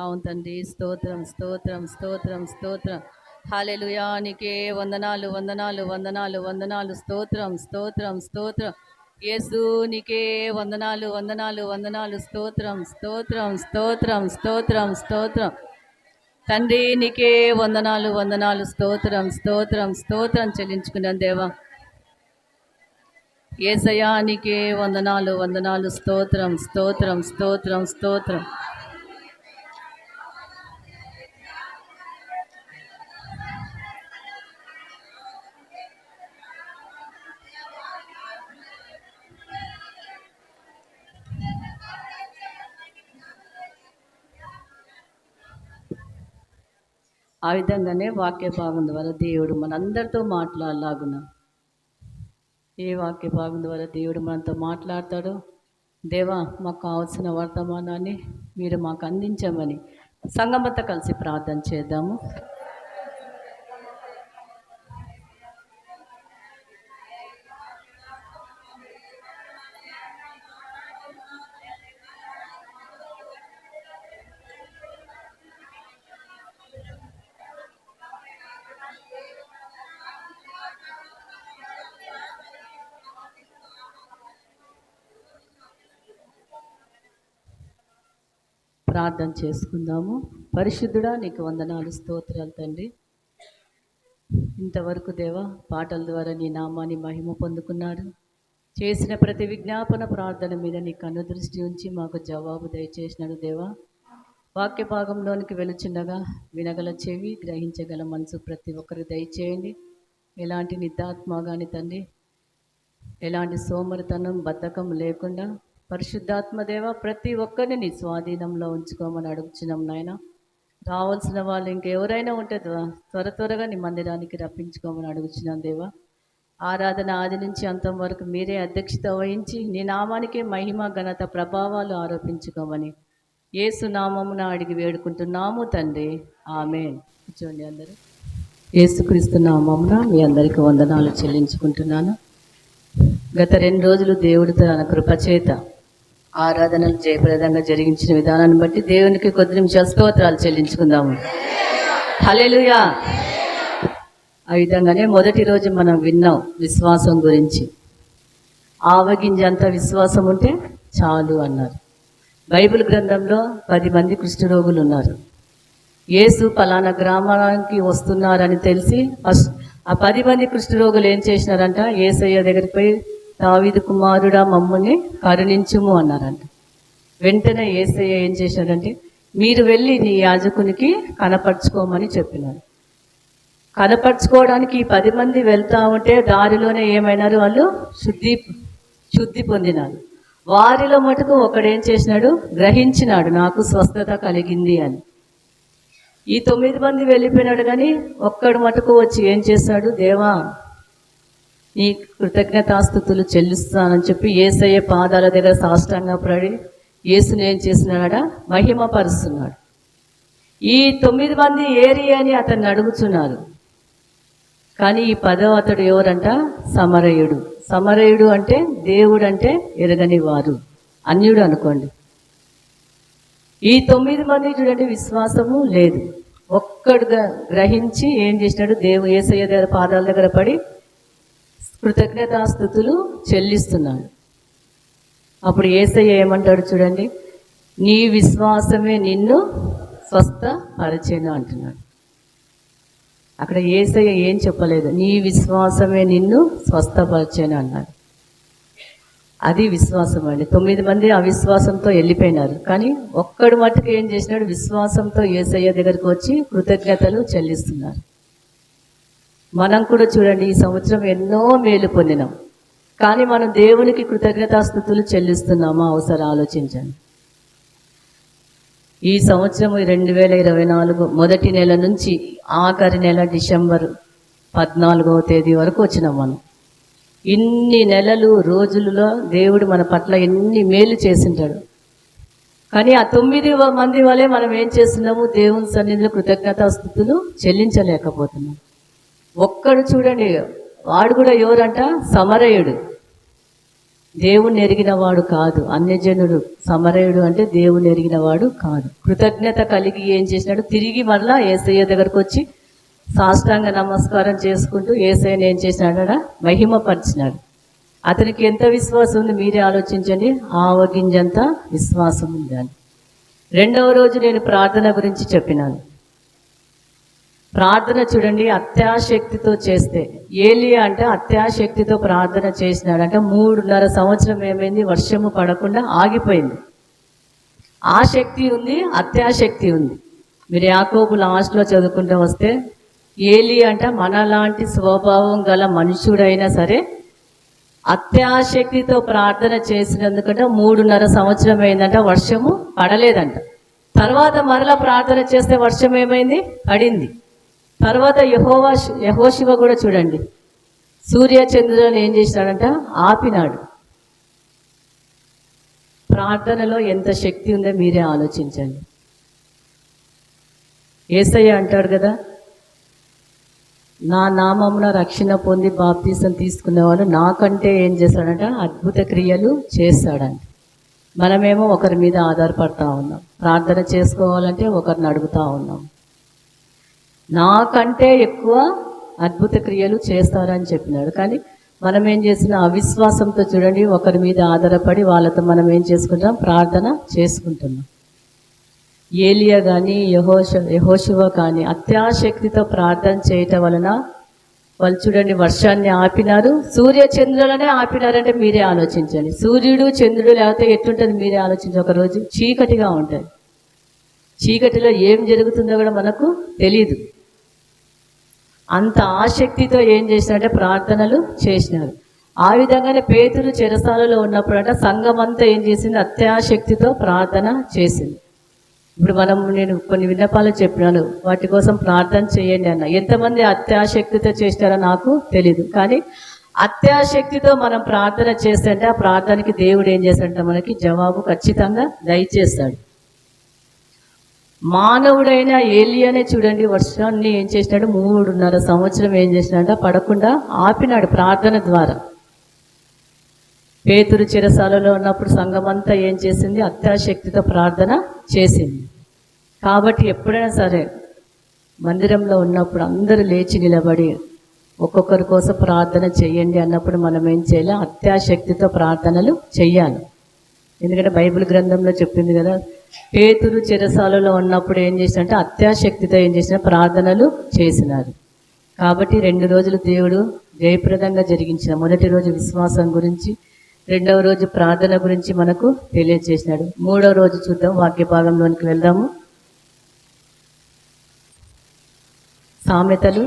అవును తండ్రి, స్తోత్రం స్తోత్రం స్తోత్రం స్తోత్రం. హల్లెలూయా, నీకే వందనాలు వందనాలు వందనాలు వందనాలు. స్తోత్రం స్తోత్రం స్తోత్రం. యేసు నీకే వందనాలు వందనాలు వందనాలు. స్తోత్రం స్తోత్రం స్తోత్రం స్తోత్రం స్తోత్రం. తండ్రి నీకే వందనాలు వందనాలు. స్తోత్రం స్తోత్రం స్తోత్రం చెల్లించుకున్నాను దేవా. యేసయ్యా నీకే వందనాలు వందనాలు. స్తోత్రం స్తోత్రం స్తోత్రం స్తోత్రం. ఆ విధంగానే వాక్య భాగం ద్వారా దేవుడు మనందరితో మాట్లాడలాగున ఏ వాక్య భాగం ద్వారా దేవుడు మనతో మాట్లాడతాడో దేవా మాకు కావాల్సిన వర్తమానాన్ని మీరు మాకు అందించమని సంఘమంతా కలిసి ప్రార్థన చేద్దాము. ప్రార్థన చేసుకుందాము. పరిశుద్ధుడా నీకు వందనాలు స్తోత్రాలు తండ్రి. ఇంతవరకు దేవా పాటల ద్వారా నీ నామాన్ని మహిమ పొందుకున్నారు. చేసిన ప్రతి విజ్ఞాపన ప్రార్థన మీద నీ కన్ను దృష్టి ఉంచి మాకు జవాబు దయచేసినాడు దేవా. వాక్య భాగంలోనికి వెలుచుండగా వినగల చెవి, గ్రహించగల మనసు ప్రతి ఒక్కరు దయచేయండి. ఎలాంటి నిద్రాత్మ కానీ తండ్రి, ఎలాంటి సోమరితనం బద్ధకం లేకుండా పరిశుద్ధాత్మదేవ ప్రతి ఒక్కరిని నీ స్వాధీనంలో ఉంచుకోమని అడుగుచున్నాం నాయన. రావాల్సిన వాళ్ళు ఇంకెవరైనా ఉంటే త్వరగా నీ మందిరానికి రప్పించుకోమని అడుగుచున్నాం దేవా. ఆరాధన ఆది నుంచి అంతం వరకు మీరే అధ్యక్షత వహించి నీ నామానికి మహిమ ఘనత ప్రభావాలు ఆరోపించుకోమని యేసు నామమున అడిగి వేడుకుంటున్నాము తండ్రి, ఆమేన్. కూర్చోండి అందరూ. యేసుక్రీస్తు నామమున మీ అందరికీ వందనాలు చెల్లించుకుంటున్నాను. గత 2 రోజులు దేవుడు తన కృపచేత ఆరాధనలు జయప్రదంగా జరిగించిన విధానాన్ని బట్టి దేవునికి కొద్ది నిమిషాలు స్తోత్రాలు చెల్లించుకుందాము. హల్లెలూయా. ఆ విధంగానే మొదటి రోజు మనం విన్నాం విశ్వాసం గురించి. ఆవగింజంత విశ్వాసం ఉంటే చాలు అన్నారు. బైబిల్ గ్రంథంలో 10 మంది కుష్ఠరోగులు ఉన్నారు. యేసు పలానా గ్రామానికి వస్తున్నారని తెలిసి ఆ 10 మంది కుష్ఠరోగులు ఏం చేసినారంట, యేసయ్య దగ్గరికి పోయి దావీదు కుమారుడా మమ్ముని కరుణించుము అన్నారంట. వెంటనే యేసయ్య ఏం చేశాడంటే, మీరు వెళ్ళి నీ యాజకునికి కనపరుచుకోమని చెప్పినారు. కనపరుచుకోవడానికి 10 మంది వెళ్తా ఉంటే దారిలోనే ఏమైనారు, వాళ్ళు శుద్ధి పొందినారు. వారిలో మటుకు ఒకడేం చేసినాడు, గ్రహించినాడు నాకు స్వస్థత కలిగింది అని. ఈ 9 మంది వెళ్ళిపోయినాడు, కానీ ఒక్కడు మటుకు వచ్చి ఏం చేశాడు, దేవా నీ కృతజ్ఞతాస్తుతులు చెల్లిస్తానని చెప్పి యేసయ్య పాదాల దగ్గర సాష్టాంగ పడి యేసుని ఏం చేసినాడ, మహిమపరుస్తున్నాడు. ఈ 9 మంది ఏరి అని అతన్ని అడుగుతున్నారు. కానీ ఈ 10వ అతడు ఎవరంట, సమరయుడు. సమరయుడు అంటే దేవుడు అంటే ఎరగని వారు, అన్యుడు అనుకోండి. ఈ 9 మంది చూడండి విశ్వాసము లేదు. ఒక్కడుగా గ్రహించి ఏం చేసినాడు, యేసయ్య దగ్గర పాదాల దగ్గర పడి కృతజ్ఞతాస్తుతులు చెల్లిస్తున్నాడు. అప్పుడు యేసయ్య ఏమంటాడు చూడండి, నీ విశ్వాసమే నిన్ను స్వస్థపరిచెను అంటున్నాడు. అక్కడ యేసయ్య ఏం చెప్పలేదు, నీ విశ్వాసమే నిన్ను స్వస్థపరిచెను అన్నాడు. అది విశ్వాసం అండి. 9 మంది అవిశ్వాసంతో వెళ్ళిపోయినారు, కానీ ఒక్కడు మట్టుకు ఏం చేసినాడు, విశ్వాసంతో యేసయ్య దగ్గరికి వచ్చి కృతజ్ఞతలు చెల్లిస్తున్నారు. మనం కూడా చూడండి ఈ సంవత్సరం ఎన్నో మేలు పొందినాం, కానీ మనం దేవునికి కృతజ్ఞతాస్తుతులు చెల్లిస్తున్నామా ఒకసారి ఆలోచించండి. ఈ సంవత్సరం 2024 మొదటి నెల నుంచి ఆఖరి నెల డిసెంబర్ 14వ తేదీ వరకు వచ్చినాం మనం. ఇన్ని నెలలు రోజులలో దేవుడు మన పట్ల ఎన్ని మేలు చేసింటాడు. కానీ ఆ 9 మంది వలె మనం ఏం చేస్తున్నాము, దేవుని సన్నిధిలో కృతజ్ఞతాస్తుతులు చెల్లించలేకపోతున్నాం. ఒక్కడు చూడండి, వాడు కూడా ఎవరంట, సమరయుడు. దేవుణ్ణి ఎరిగిన వాడు కాదు, అన్యజనుడు. సమరయుడు అంటే దేవుణ్ణి ఎరిగిన వాడు కాదు. కృతజ్ఞత కలిగి ఏం చేసినాడు, తిరిగి మరలా యేసయ్య దగ్గరకు వచ్చి సాష్టాంగ నమస్కారం చేసుకుంటూ యేసయ్యని ఏం చేసినాడ, మహిమపరిచినాడు. అతనికి ఎంత విశ్వాసం ఉంది మీరే ఆలోచించండి. ఆవగింజంత విశ్వాసం ఉంది అని. 2వ రోజు నేను ప్రార్థన గురించి చెప్పినాను. ప్రార్థన చూడండి అత్యాశక్తితో చేస్తే, ఏలియా అంటే అత్యాశక్తితో ప్రార్థన చేసినాడంటే 3.5 సంవత్సరం ఏమైంది, వర్షము పడకుండా ఆగిపోయింది. ఆ శక్తి ఉంది, అత్యాశక్తి ఉంది. మీరు యాకోబు లాస్ట్లో చదువుకుంటూ వస్తే ఏలియా అంటే మనలాంటి స్వభావం గల మనుషుడైనా సరే అత్యాశక్తితో ప్రార్థన చేసినందుకంటే 3.5 సంవత్సరం అయిందంట, వర్షము పడలేదంట. తర్వాత మరలా ప్రార్థన చేస్తే వర్షం ఏమైంది, పడింది. తర్వాత యెహోషువ కూడా చూడండి సూర్య చంద్రులను ఏం చేసినాడంట, ఆపినాడు. ప్రార్థనలో ఎంత శక్తి ఉందో మీరే ఆలోచించండి. యేసయ్య అంటాడు కదా, నా నామమున రక్షణ పొంది బాప్తీసం తీసుకునేవాడు నాకంటే ఏం చేస్తాడంట, అద్భుత క్రియలు చేస్తాడంట. మనమేమో ఒకరి మీద ఆధారపడతా ఉన్నాం, ప్రార్థన చేసుకోవాలంటే ఒకరిని అడుగుతా ఉన్నాం. నాకంటే ఎక్కువ అద్భుత క్రియలు చేస్తారని చెప్పినాడు. కానీ మనం ఏం చేస్తున్నాం, అవిశ్వాసంతో చూడండి ఒకరి మీద ఆధారపడి వాళ్ళతో మనం ఏం చేసుకుంటాం, ప్రార్థన చేసుకుంటున్నాం. ఏలియా కానీ యెహోషువ కానీ అత్యాశక్తితో ప్రార్థన చేయటం వలన వాళ్ళు చూడండి వర్షాన్ని ఆపినారు, సూర్య చంద్రులనే ఆపినారంటే మీరే ఆలోచించండి. సూర్యుడు చంద్రుడు లేకపోతే ఎట్లుంటుంది మీరే ఆలోచించండి. ఒకరోజు చీకటిగా ఉంటుంది, చీకటిలో ఏం జరుగుతుందో కూడా మనకు తెలియదు. అంత ఆసక్తితో ఏం చేసినారంటే ప్రార్థనలు చేసినారు. ఆ విధంగానే పేతురు చెరసాలలో ఉన్నప్పుడంట సంఘమంతా ఏం చేసింది, అత్యాశక్తితో ప్రార్థన చేసింది. ఇప్పుడు నేను కొన్ని విన్నపాలు చెప్పినాను, వాటి కోసం ప్రార్థన చేయండి అన్న. ఎంతమంది అత్యాశక్తితో చేసినారో నాకు తెలీదు, కానీ అత్యాశక్తితో మనం ప్రార్థన చేస్తే ఆ ప్రార్థనకి దేవుడు ఏం చేస్తాడంటే మనకి జవాబు ఖచ్చితంగా దయచేస్తాడు. మానవుడైన ఏలియానే చూడండి వర్షాన్ని ఏం చేసినాడు, 3.5 సంవత్సరం ఏం చేసినాడ, పడకుండా ఆపినాడు ప్రార్థన ద్వారా. పేతురు చెరసాలలో ఉన్నప్పుడు సంఘమంతా ఏం చేసింది, అత్యాశక్తితో ప్రార్థన చేసింది. కాబట్టి ఎప్పుడైనా సరే మందిరంలో ఉన్నప్పుడు అందరూ లేచి నిలబడి ఒక్కొక్కరి కోసం ప్రార్థన చెయ్యండి అన్నప్పుడు మనం ఏం చేయాలి, అత్యాశక్తితో ప్రార్థనలు చెయ్యాలి. ఎందుకంటే బైబిల్ గ్రంథంలో చెప్పింది కదా, పేతురు చెరసాలలో ఉన్నప్పుడు ఏం చేసినంటే అత్యాశక్తితో ఏం చేసిన ప్రార్థనలు చేసినారు. కాబట్టి 2 రోజులు దేవుడు జయప్రదంగా జరిగించిన. మొదటి రోజు విశ్వాసం గురించి, 2వ రోజు ప్రార్థన గురించి మనకు తెలియజేసినాడు. 3వ రోజు చూద్దాం, వాక్య భాగంలోనికి వెళ్దాము. సామెతలు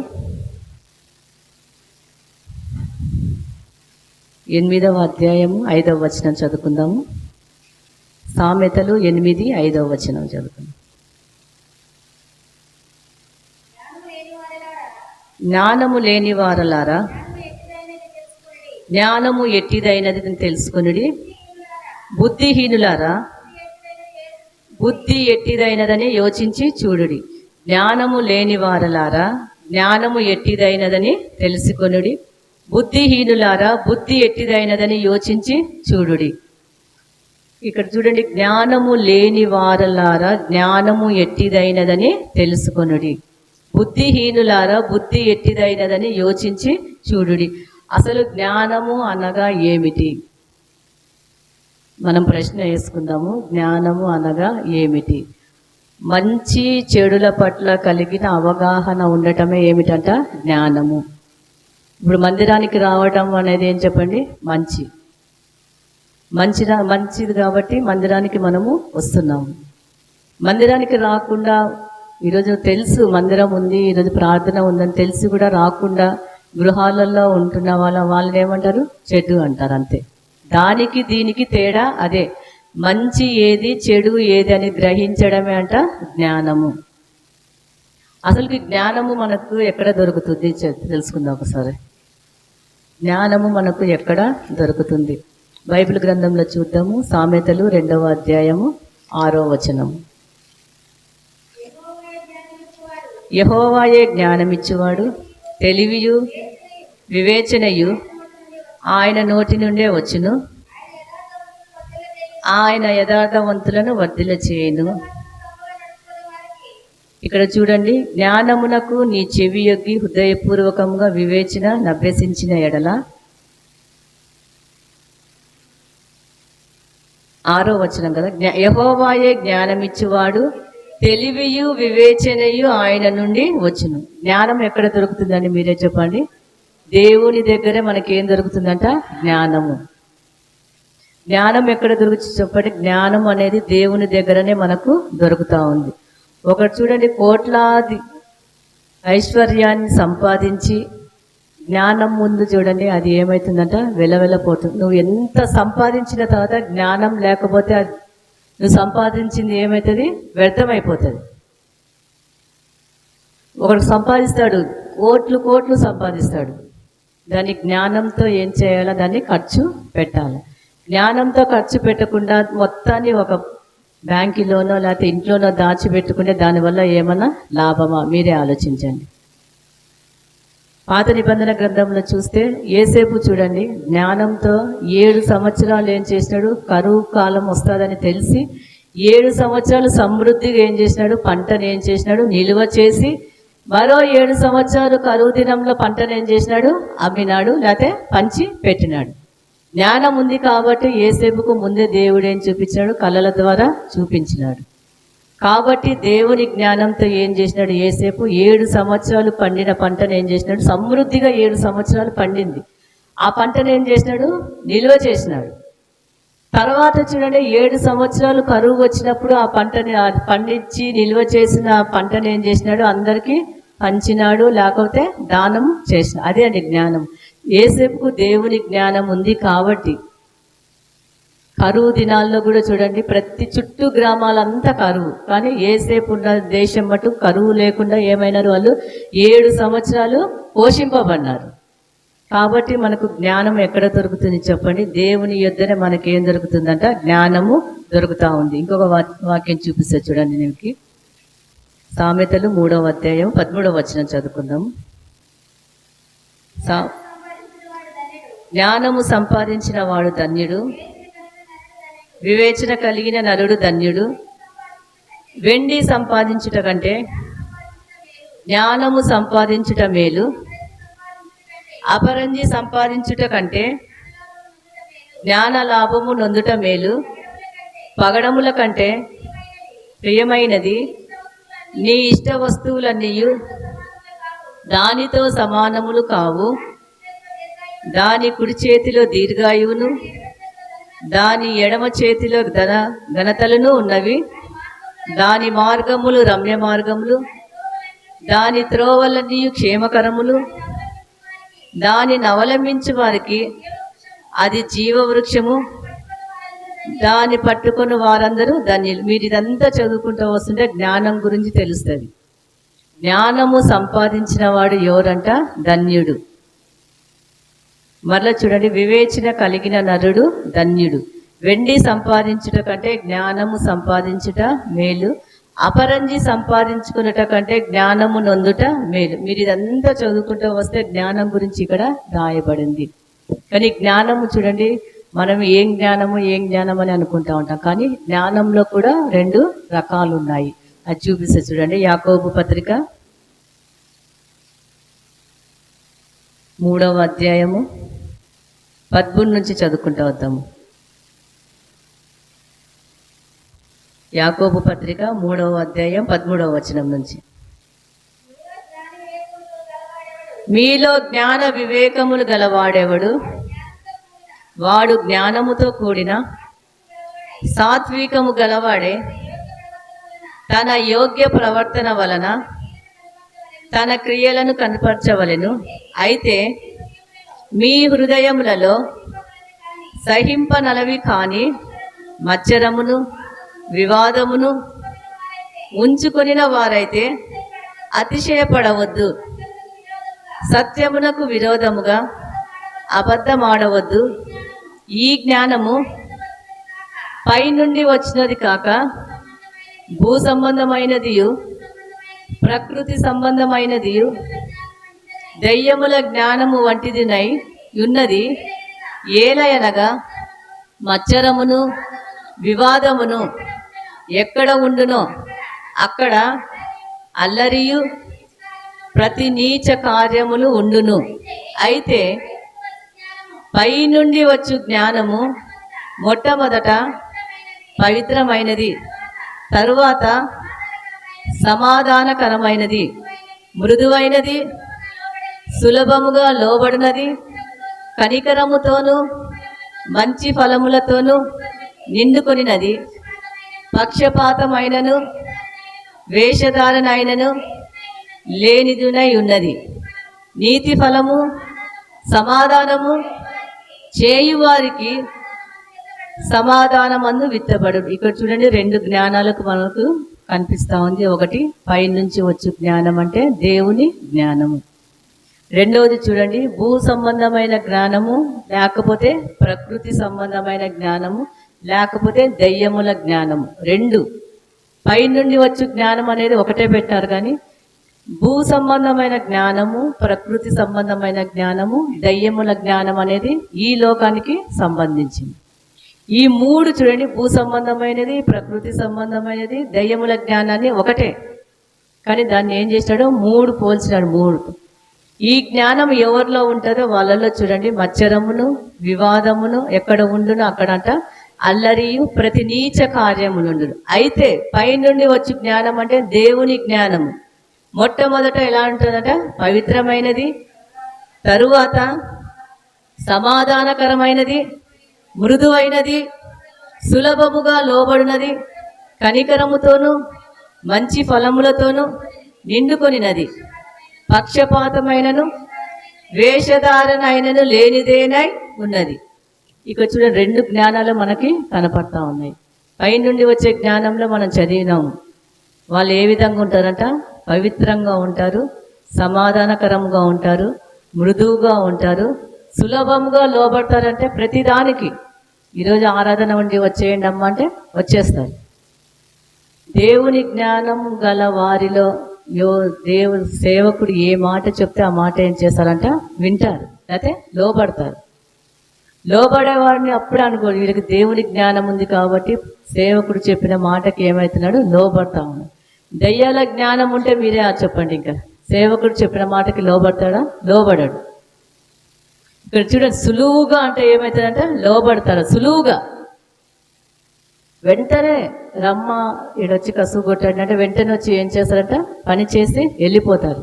8వ అధ్యాయము 5వ వచనం చదువుకుందాము. సామెతలు 8, 5వ వచనం చదువుకుందాం. జ్ఞానము లేని వారలారా, జ్ఞానము ఎట్టిదైనది తెలుసుకొనుడి. బుద్ధిహీనులారా, బుద్ధి ఎట్టిదైనదని యోచించి చూడుడి. జ్ఞానము లేని వారలారా, జ్ఞానము ఎట్టిదైనదని తెలుసుకొనుడి. బుద్ధిహీనులారా, బుద్ధి ఎట్టిదైనదని యోచించి చూడుడి. ఇక్కడ చూడండి, జ్ఞానము లేని వారలారా, జ్ఞానము ఎట్టిదైనదని తెలుసుకొనుడి. బుద్ధిహీనులారా, బుద్ధి ఎట్టిదైనదని యోచించి చూడుడి. అసలు జ్ఞానము అనగా ఏమిటి? మనం ప్రశ్న వేసుకుందాము. జ్ఞానము అనగా ఏమిటి? మంచి చెడుల పట్ల కలిగిన అవగాహన ఉండటమే ఏమిటంట? జ్ఞానము. ఇప్పుడు మందిరానికి రావటం అనేది ఏం చెప్పండి? మంచిది కాబట్టి మందిరానికి మనము వస్తున్నాము. మందిరానికి రాకుండా, ఈరోజు తెలుసు మందిరం ఉంది, ఈరోజు ప్రార్థన ఉందని తెలిసి కూడా రాకుండా గృహాలలో ఉంటున్న వాళ్ళని ఏమంటారు? చెడు అంటారు. అంతే. దానికి దీనికి తేడా అదే. మంచి ఏది, చెడు ఏది అని గ్రహించడమే అంట జ్ఞానము. అసలుకి జ్ఞానము మనకు ఎక్కడ దొరుకుతుంది తెలుసుకుందాం ఒకసారి. జ్ఞానము మనకు ఎక్కడ దొరుకుతుంది? బైబిల్ గ్రంథంలో చూద్దాము. సామెతలు 2వ అధ్యాయము 6వ వచనము. యెహోవాయే జ్ఞానమిచ్చువాడు, తెలివియు వివేచనయు ఆయన నోటి నుండే వచ్చును. ఆయన యథార్థవంతులను వర్ధిల్ల చేయును. ఇక్కడ చూడండి, జ్ఞానమునకు నీ చెవి యొగ్గి హృదయపూర్వకంగా వివేచన నభ్యసించిన ఎడల. 6వ వచనం కదా, యెహోవాయే జ్ఞానమిచ్చువాడు, తెలివియు వివేచనయు ఆయన నుండి వచ్చును. జ్ఞానం ఎక్కడ దొరుకుతుందండి? మీరే చెప్పండి. దేవుని దగ్గరే మనకేం దొరుకుతుందంట? జ్ఞానము. జ్ఞానం ఎక్కడ దొరుకుతుంది చెప్పండి? జ్ఞానం అనేది దేవుని దగ్గరనే మనకు దొరుకుతూ ఉంది. ఒకటి చూడండి, కోట్లాది ఐశ్వర్యాన్ని సంపాదించి జ్ఞానం ముందు చూడండి అది ఏమవుతుందంట? వెలవెలపోతుంది. నువ్వు ఎంత సంపాదించిన తర్వాత జ్ఞానం లేకపోతే నువ్వు సంపాదించింది ఏమవుతుంది? వ్యర్థమైపోతుంది. ఒకడు సంపాదిస్తాడు, కోట్లు సంపాదిస్తాడు. దాన్ని జ్ఞానంతో ఏం చేయాలో దాన్ని ఖర్చు పెట్టాలి. జ్ఞానంతో ఖర్చు పెట్టకుండా మొత్తాన్ని ఒక బ్యాంకులోనో లేకపోతే ఇంట్లోనో దాచిపెట్టుకుంటే దానివల్ల ఏమన్నా లాభమా? మీరే ఆలోచించండి. పాత నిబంధన గ్రంథంలో చూస్తే యేసేపు చూడండి, జ్ఞానంతో 7 సంవత్సరాలు ఏం చేసినాడు? కరువు కాలం వస్తుందని తెలిసి 7 సంవత్సరాలు సమృద్ధిగా ఏం చేసినాడు? పంటను ఏం చేసినాడు? నిలువ చేసి మరో 7 సంవత్సరాలు కరువు దినంలో పంటను ఏం చేసినాడు? అమ్మినాడు, లేకపోతే పంచి పెట్టినాడు. జ్ఞానం ఉంది కాబట్టి యేసేపుకు ముందే దేవుడు ఏం చూపించినాడు? కళల ద్వారా చూపించినాడు. కాబట్టి దేవుని జ్ఞానంతో ఏం చేసినాడు? యేసేపు 7 సంవత్సరాలు పండిన పంటను ఏం చేసినాడు? సమృద్ధిగా 7 సంవత్సరాలు పండింది. ఆ పంటను ఏం చేసినాడు? నిల్వ చేసినాడు. తర్వాత చూడండి, 7 సంవత్సరాలు కరువు వచ్చినప్పుడు ఆ పంటని పండించి నిల్వ చేసిన పంటను ఏం చేసినాడు? అందరికీ పంచినాడు, లేకపోతే దానం చేసినాడు. అదే అండి జ్ఞానం. యేసేపుకు దేవుని జ్ఞానం ఉంది కాబట్టి కరువు దినాల్లో కూడా చూడండి, ప్రతి చుట్టూ గ్రామాలంతా కరువు, కానీ యేసేపు ఉన్న దేశం మటు కరువు లేకుండా ఏమైనారు? వాళ్ళు 7 సంవత్సరాలు పోషింపబడినారు. కాబట్టి మనకు జ్ఞానం ఎక్కడ దొరుకుతుంది చెప్పండి? దేవుని యొద్దనే మనకేం దొరుకుతుందంట? జ్ఞానము దొరుకుతూ ఉంది. ఇంకొక వాక్యం చూపిస్తా చూడండి. నీకు సామెతలు 3వ అధ్యాయం 13వ వచనం చదువుకుందాం. జ్ఞానము సంపాదించిన వాడు ధన్యుడు, వివేచన కలిగిన నరుడు ధన్యుడు. వెండి సంపాదించుట కంటే జ్ఞానము సంపాదించుట మేలు, అపరంజి సంపాదించుట కంటే జ్ఞాన లాభము నొందుట మేలు. పగడముల కంటే ప్రియమైనది నీ ఇష్ట వస్తువులన్నీయు దానితో సమానములు కావు. దాని కుడి చేతిలో దీర్ఘాయువును, దాని ఎడమ చేతిలో ఘనతలను ఉన్నవి. దాని మార్గములు రమ్య మార్గములు, దాని త్రోవలన్నీ క్షేమకరములు. దానిని అవలంబించు వారికి అది జీవవృక్షము, దాన్ని పట్టుకున్న వారందరూ ధన్యులు. మీరు ఇదంతా చదువుకుంటూ వస్తుంటే జ్ఞానం గురించి తెలుస్తుంది. జ్ఞానము సంపాదించిన వాడు ఎవరంట? ధన్యుడు. మరలా చూడండి, వివేచన కలిగిన నరుడు ధన్యుడు. వెండి సంపాదించుట కంటే జ్ఞానము సంపాదించుట మేలు, అపరంజి సంపాదించుకున్నట కంటే జ్ఞానము నొందుట మేలు. మీరు ఇదంతా చదువుకుంటూ వస్తే జ్ఞానం గురించి ఇక్కడ రాయబడింది. కానీ జ్ఞానము చూడండి, మనం ఏం జ్ఞానం అని అనుకుంటా ఉంటాం, కానీ జ్ఞానంలో కూడా 2 రకాలు ఉన్నాయి. అది చూపిస్తే చూడండి, యాకోబు పత్రిక 3వ అధ్యాయము 13 నుంచి చదువుకుంటూ వద్దాము. యాకోబు పత్రిక 3వ అధ్యాయం 13వ వచనం నుంచి. మీలో జ్ఞాన వివేకములు గలవాడెవడు? వాడు జ్ఞానముతో కూడిన సాత్వికము గలవాడే తన యోగ్య ప్రవర్తన వలన తన క్రియలను కనపరచవలెను. అయితే మీ హృదయములలో సహింపనలవి కాని మత్సరమును వివాదమును ఉంచుకొనిన వారైతే అతిశయపడవద్దు. సత్యమునకు విరోధముగా అబద్ధమాడవద్దు. ఈ జ్ఞానము పైనుండి వచ్చినది కాక భూ సంబంధమైనదియు ప్రకృతి సంబంధమైనదియు దయ్యముల జ్ఞానము వంటిదినై ఉన్నది. ఏలయనగా మత్సరమును వివాదమును ఎక్కడ ఉండునో అక్కడ అల్లరియు ప్రతి నీచ కార్యములు ఉండును. అయితే పైనుండి వచ్చు జ్ఞానము మొట్టమొదట పవిత్రమైనది, తరువాత సమాధానకరమైనది, మృదువైనది, సులభముగా లోబడినది, కనికరముతోనూ మంచి ఫలములతోనూ నిండుకొనినది, పక్షపాతమైనను వేషధారణైనను లేనిదునై ఉన్నది. నీతి ఫలము సమాధానము చేయువారికి సమాధానమందు విత్తబడు. ఇక్కడ చూడండి, 2 జ్ఞానాలకు మనకు కనిపిస్తా ఉంది. ఒకటి పైనుంచి వచ్చు జ్ఞానం అంటే దేవుని జ్ఞానము. రెండవది చూడండి, భూ సంబంధమైన జ్ఞానము, లేకపోతే ప్రకృతి సంబంధమైన జ్ఞానము, లేకపోతే దయ్యముల జ్ఞానము. 2 పైనుండి వచ్చు జ్ఞానం అనేది ఒకటే పెట్టారు, కానీ భూ సంబంధమైన జ్ఞానము, ప్రకృతి సంబంధమైన జ్ఞానము, దయ్యముల జ్ఞానం అనేది ఈ లోకానికి సంబంధించింది. ఈ 3 చూడండి, భూ సంబంధమైనది, ప్రకృతి సంబంధమైనది, దయ్యముల జ్ఞానాన్ని ఒకటే, కానీ దాన్ని ఏం చేశాడు? 3 పోల్చినాడు. 3 ఈ జ్ఞానం ఎవరిలో ఉంటుందో వాళ్ళలో చూడండి, మత్సరమును వివాదమును ఎక్కడ ఉండునో అక్కడంట అల్లరియు ప్రతి నీచ కార్యములుండు. అయితే పైనుండి వచ్చి జ్ఞానం అంటే దేవుని జ్ఞానము. మొట్టమొదట ఎలా ఉంటుందట? పవిత్రమైనది, తరువాత సమాధానకరమైనది, మృదువైనది, సులభముగా లోబడినది, కనికరముతోనూ మంచి ఫలములతోనూ నిండుకొనినది, పక్షపాతమైనను వేషధారణైనను లేనిదేనై ఉన్నది. ఇక చూడండి, 2 జ్ఞానాలు మనకి కనపడతా ఉన్నాయి. పైనుండి వచ్చే జ్ఞానంలో మనం చదివినాము. వాళ్ళు ఏ విధంగా ఉంటారంట? పవిత్రంగా ఉంటారు, సమాధానకరంగా ఉంటారు, మృదువుగా ఉంటారు, సులభంగా లోబడతారంటే ప్రతిదానికి. ఈరోజు ఆరాధన ఉండి వచ్చేయండి అమ్మ అంటే వచ్చేస్తారు. దేవుని జ్ఞానం గల వారిలో దేవుడు సేవకుడు ఏ మాట చెప్తే ఆ మాట ఏం చేస్తారంట? వింటారు, లేకపోతే లోబడతారు. లోబడేవాడిని అప్పుడే అనుకోడు, వీళ్ళకి దేవుని జ్ఞానం ఉంది కాబట్టి సేవకుడు చెప్పిన మాటకి ఏమవుతున్నాడు? లోబడతా ఉన్నాడు. దయ్యాల జ్ఞానం ఉంటే మీరే చెప్పండి, ఇంకా సేవకుడు చెప్పిన మాటకి లోబడతాడా? లోబడాడు. ఇక్కడ చూడండి, సులువుగా అంటే ఏమవుతుందంటే లోబడతారు. సులువుగా వెంటనే రమ్మ ఈడొచ్చి కసువు కొట్టాడు అంటే వెంటనే వచ్చి ఏం చేస్తారంట? పని చేసి వెళ్ళిపోతారు.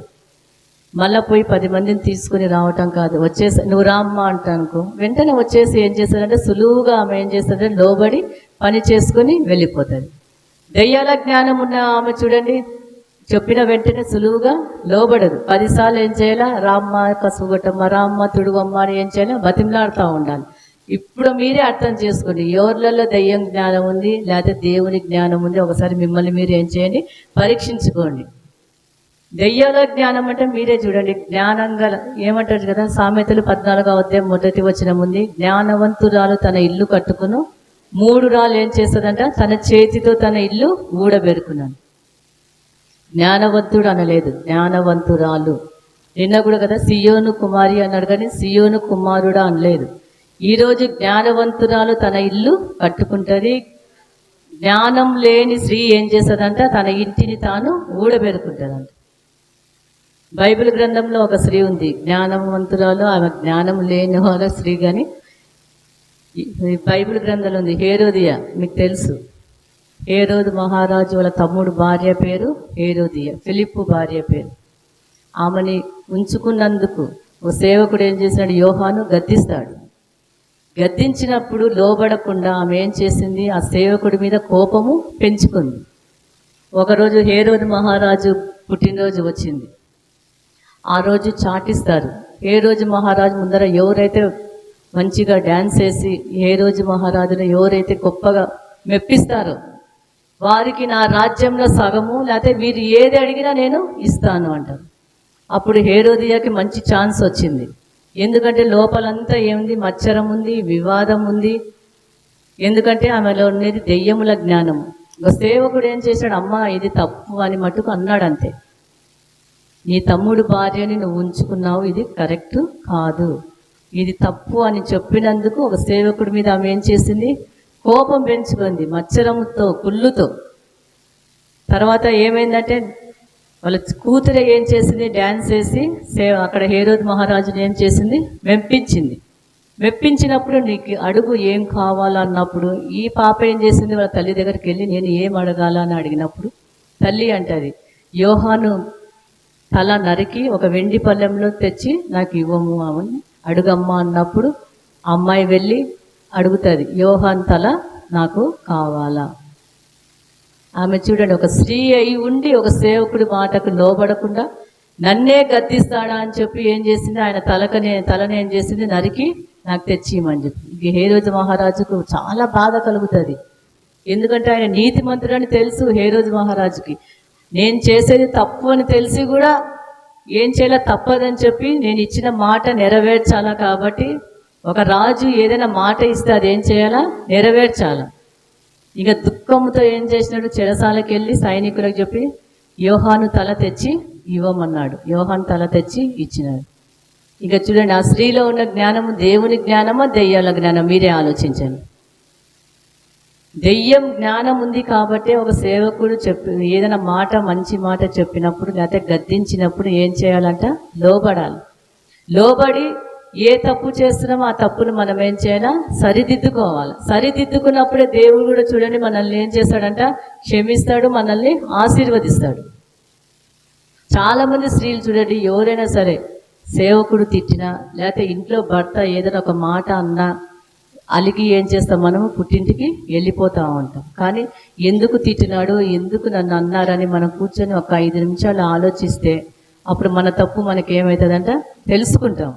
మళ్ళీ పోయి 10 మందిని తీసుకుని రావటం కాదు, వచ్చేసి నువ్వు రామ్మ అంటానుకో, వెంటనే వచ్చేసి ఏం చేస్తారంటే సులువుగా ఆమె ఏం చేస్తారంటే లోబడి పని చేసుకుని వెళ్ళిపోతుంది. దయ్యాల జ్ఞానం ఉన్న ఆమె చూడండి, చెప్పిన వెంటనే సులువుగా లోబడదు. 10 సార్లు ఏం చేయాలా? రామ్మ కసువు కొట్టమ్మ, రామ్మ తుడువమ్మ అని ఏం చేయాలా? బతిమలాడుతూ ఉండాలి. ఇప్పుడు మీరే అర్థం చేసుకోండి, ఎవరిలలో దయ్యం జ్ఞానం ఉంది లేకపోతే దేవుని జ్ఞానం ఉంది. ఒకసారి మిమ్మల్ని మీరు ఏం చేయండి, పరీక్షించుకోండి. దెయ్యాల జ్ఞానం అంటే మీరే చూడండి. జ్ఞానం గల ఏమంటారు కదా, సామెతలు 14వ అధ్యాయం 1వ వచనం ఉంది, జ్ఞానవంతురాలు తన ఇల్లు కట్టుకును 3 రాళ్ళు ఏం చేస్తుందంట, తన చేతితో తన ఇల్లు ఊడబెరుకున్నాను. జ్ఞానవంతుడు అనలేదు, జ్ఞానవంతురాలు. నిన్న కూడా కదా సియోను కుమారి అన్నాడు, కానీ సియోను కుమారుడా అనలేదు. ఈరోజు జ్ఞానవంతురాలు తన ఇల్లు కట్టుకుంటుంది. జ్ఞానం లేని స్త్రీ ఏం చేస్తుందంట, తన ఇంటిని తాను ఊడబెరుకుంటుందంట. బైబిల్ గ్రంథంలో ఒక స్త్రీ ఉంది, జ్ఞానవంతురాలు. ఆమె జ్ఞానం లేని వాళ్ళ స్త్రీ, కానీ బైబిల్ గ్రంథంలో ఉంది. హేరోదియా, మీకు తెలుసు. హేరోదు మహారాజు వాళ్ళ తమ్ముడు భార్య పేరు హేరోదియా, ఫిలిప్పు భార్య పేరు. ఆమెని ఉంచుకున్నందుకు ఓ సేవకుడు ఏం చేసినాడు, యోహాను గద్దిస్తాడు. గద్దించినప్పుడు లోబడకుండా ఆమె ఏం చేసింది, ఆ సేవకుడి మీద కోపము పెంచుకుంది. ఒకరోజు హేరోదు మహారాజు పుట్టినరోజు వచ్చింది. ఆ రోజు చాటిస్తారు. హేరోదు మహారాజు ముందర ఎవరైతే మంచిగా డ్యాన్స్ వేసి హేరోదు మహారాజును ఎవరైతే గొప్పగా మెప్పిస్తారో వారికి నా రాజ్యంలో సగము, లేకపోతే మీరు ఏది అడిగినా నేను ఇస్తాను అంటారు. అప్పుడు హేరోదియాకి మంచి ఛాన్స్ వచ్చింది. ఎందుకంటే లోపలంతా ఏముంది, మచ్చరం ఉంది, వివాదం ఉంది. ఎందుకంటే ఆమెలో ఉన్నది దెయ్యముల జ్ఞానము. ఒక సేవకుడు ఏం చేశాడు, అమ్మ ఇది తప్పు అని మటుకు అన్నాడు అంతే. నీ తమ్ముడు భార్యని నువ్వు ఉంచుకున్నావు, ఇది కరెక్ట్ కాదు, ఇది తప్పు అని చెప్పినందుకు ఒక సేవకుడి మీద ఆమె ఏం చేసింది, కోపం పెంచుకుంది, మచ్చరముతో కుళ్ళుతో. తర్వాత ఏమైందంటే వాళ్ళ కూతురు ఏం చేసింది, డ్యాన్స్ వేసి అక్కడ హేరోదు మహారాజుని ఏం చేసింది, మెప్పించింది. మెప్పించినప్పుడు నీకు అడుగు ఏం కావాలన్నప్పుడు ఈ పాప ఏం చేసింది, వాళ్ళ తల్లి దగ్గరికి వెళ్ళి నేను ఏం అడగాల అని అడిగినప్పుడు తల్లి అంటది, యోహాను తల నరికి ఒక వెండి పళ్ళెంలో తెచ్చి నాకు ఇవ్వము అని అడుగమ్మా అన్నప్పుడు అమ్మాయి వెళ్ళి అడుగుతుంది, యోహాన్ తల నాకు కావాలా. ఆమె చూడండి, ఒక స్త్రీ అయి ఉండి ఒక సేవకుడి మాటకు లోబడకుండా నన్నే గద్దిస్తాడా అని చెప్పి ఏం చేసింది, ఆయన తలని ఏం చేసింది, నరికి నాకు తెచ్చిమని చెప్పి. హేరోదు మహారాజుకు చాలా బాధ కలుగుతుంది. ఎందుకంటే ఆయన నీతిమంతుడని తెలుసు హేరోదు మహారాజుకి. నేను చేసేది తప్పు అని తెలిసి కూడా ఏం చేయాలో తప్పదని చెప్పి నేను ఇచ్చిన మాట నెరవేర్చాలా. కాబట్టి ఒక రాజు ఏదైనా మాట ఇస్తే అది ఏం చేయాలా, నెరవేర్చాలా. ఇక దుఃఖంతో ఏం చేసినాడు, చెరసాలకు వెళ్ళి సైనికులకు చెప్పి యోహాను తల తెచ్చి ఇవ్వమన్నాడు. యోహాను తల తెచ్చి ఇచ్చినాడు. ఇక చూడండి, ఆ స్త్రీలో ఉన్న జ్ఞానము దేవుని జ్ఞానమా దెయ్యాల జ్ఞానం, మీరే ఆలోచించండి. దెయ్యం జ్ఞానం ఉంది కాబట్టి ఒక సేవకుడు ఏదైనా మాట మంచి మాట చెప్పినప్పుడు లేకపోతే గద్దించినప్పుడు ఏం చేయాలంట, లోబడాలి. లోబడి ఏ తప్పు చేస్తున్నామో ఆ తప్పును మనం ఏం చేయాలా, సరిదిద్దుకోవాలి. సరిదిద్దుకున్నప్పుడే దేవుడు కూడా చూడండి మనల్ని ఏం చేస్తాడంట, క్షమిస్తాడు, మనల్ని ఆశీర్వదిస్తాడు. చాలామంది స్త్రీలు చూడండి, ఎవరైనా సరే సేవకుడు తిట్టినా లేకపోతే ఇంట్లో భర్త ఏదైనా ఒక మాట అన్నా అలిగి ఏం చేస్తాం, మనము పుట్టింటికి వెళ్ళిపోతూ ఉంటాం. కానీ ఎందుకు తిట్టినాడు, ఎందుకు నన్ను అన్నారని మనం కూర్చొని ఒక 5 నిమిషాలు ఆలోచిస్తే అప్పుడు మన తప్పు మనకి ఏమవుతుందంట తెలుసుకుంటాం.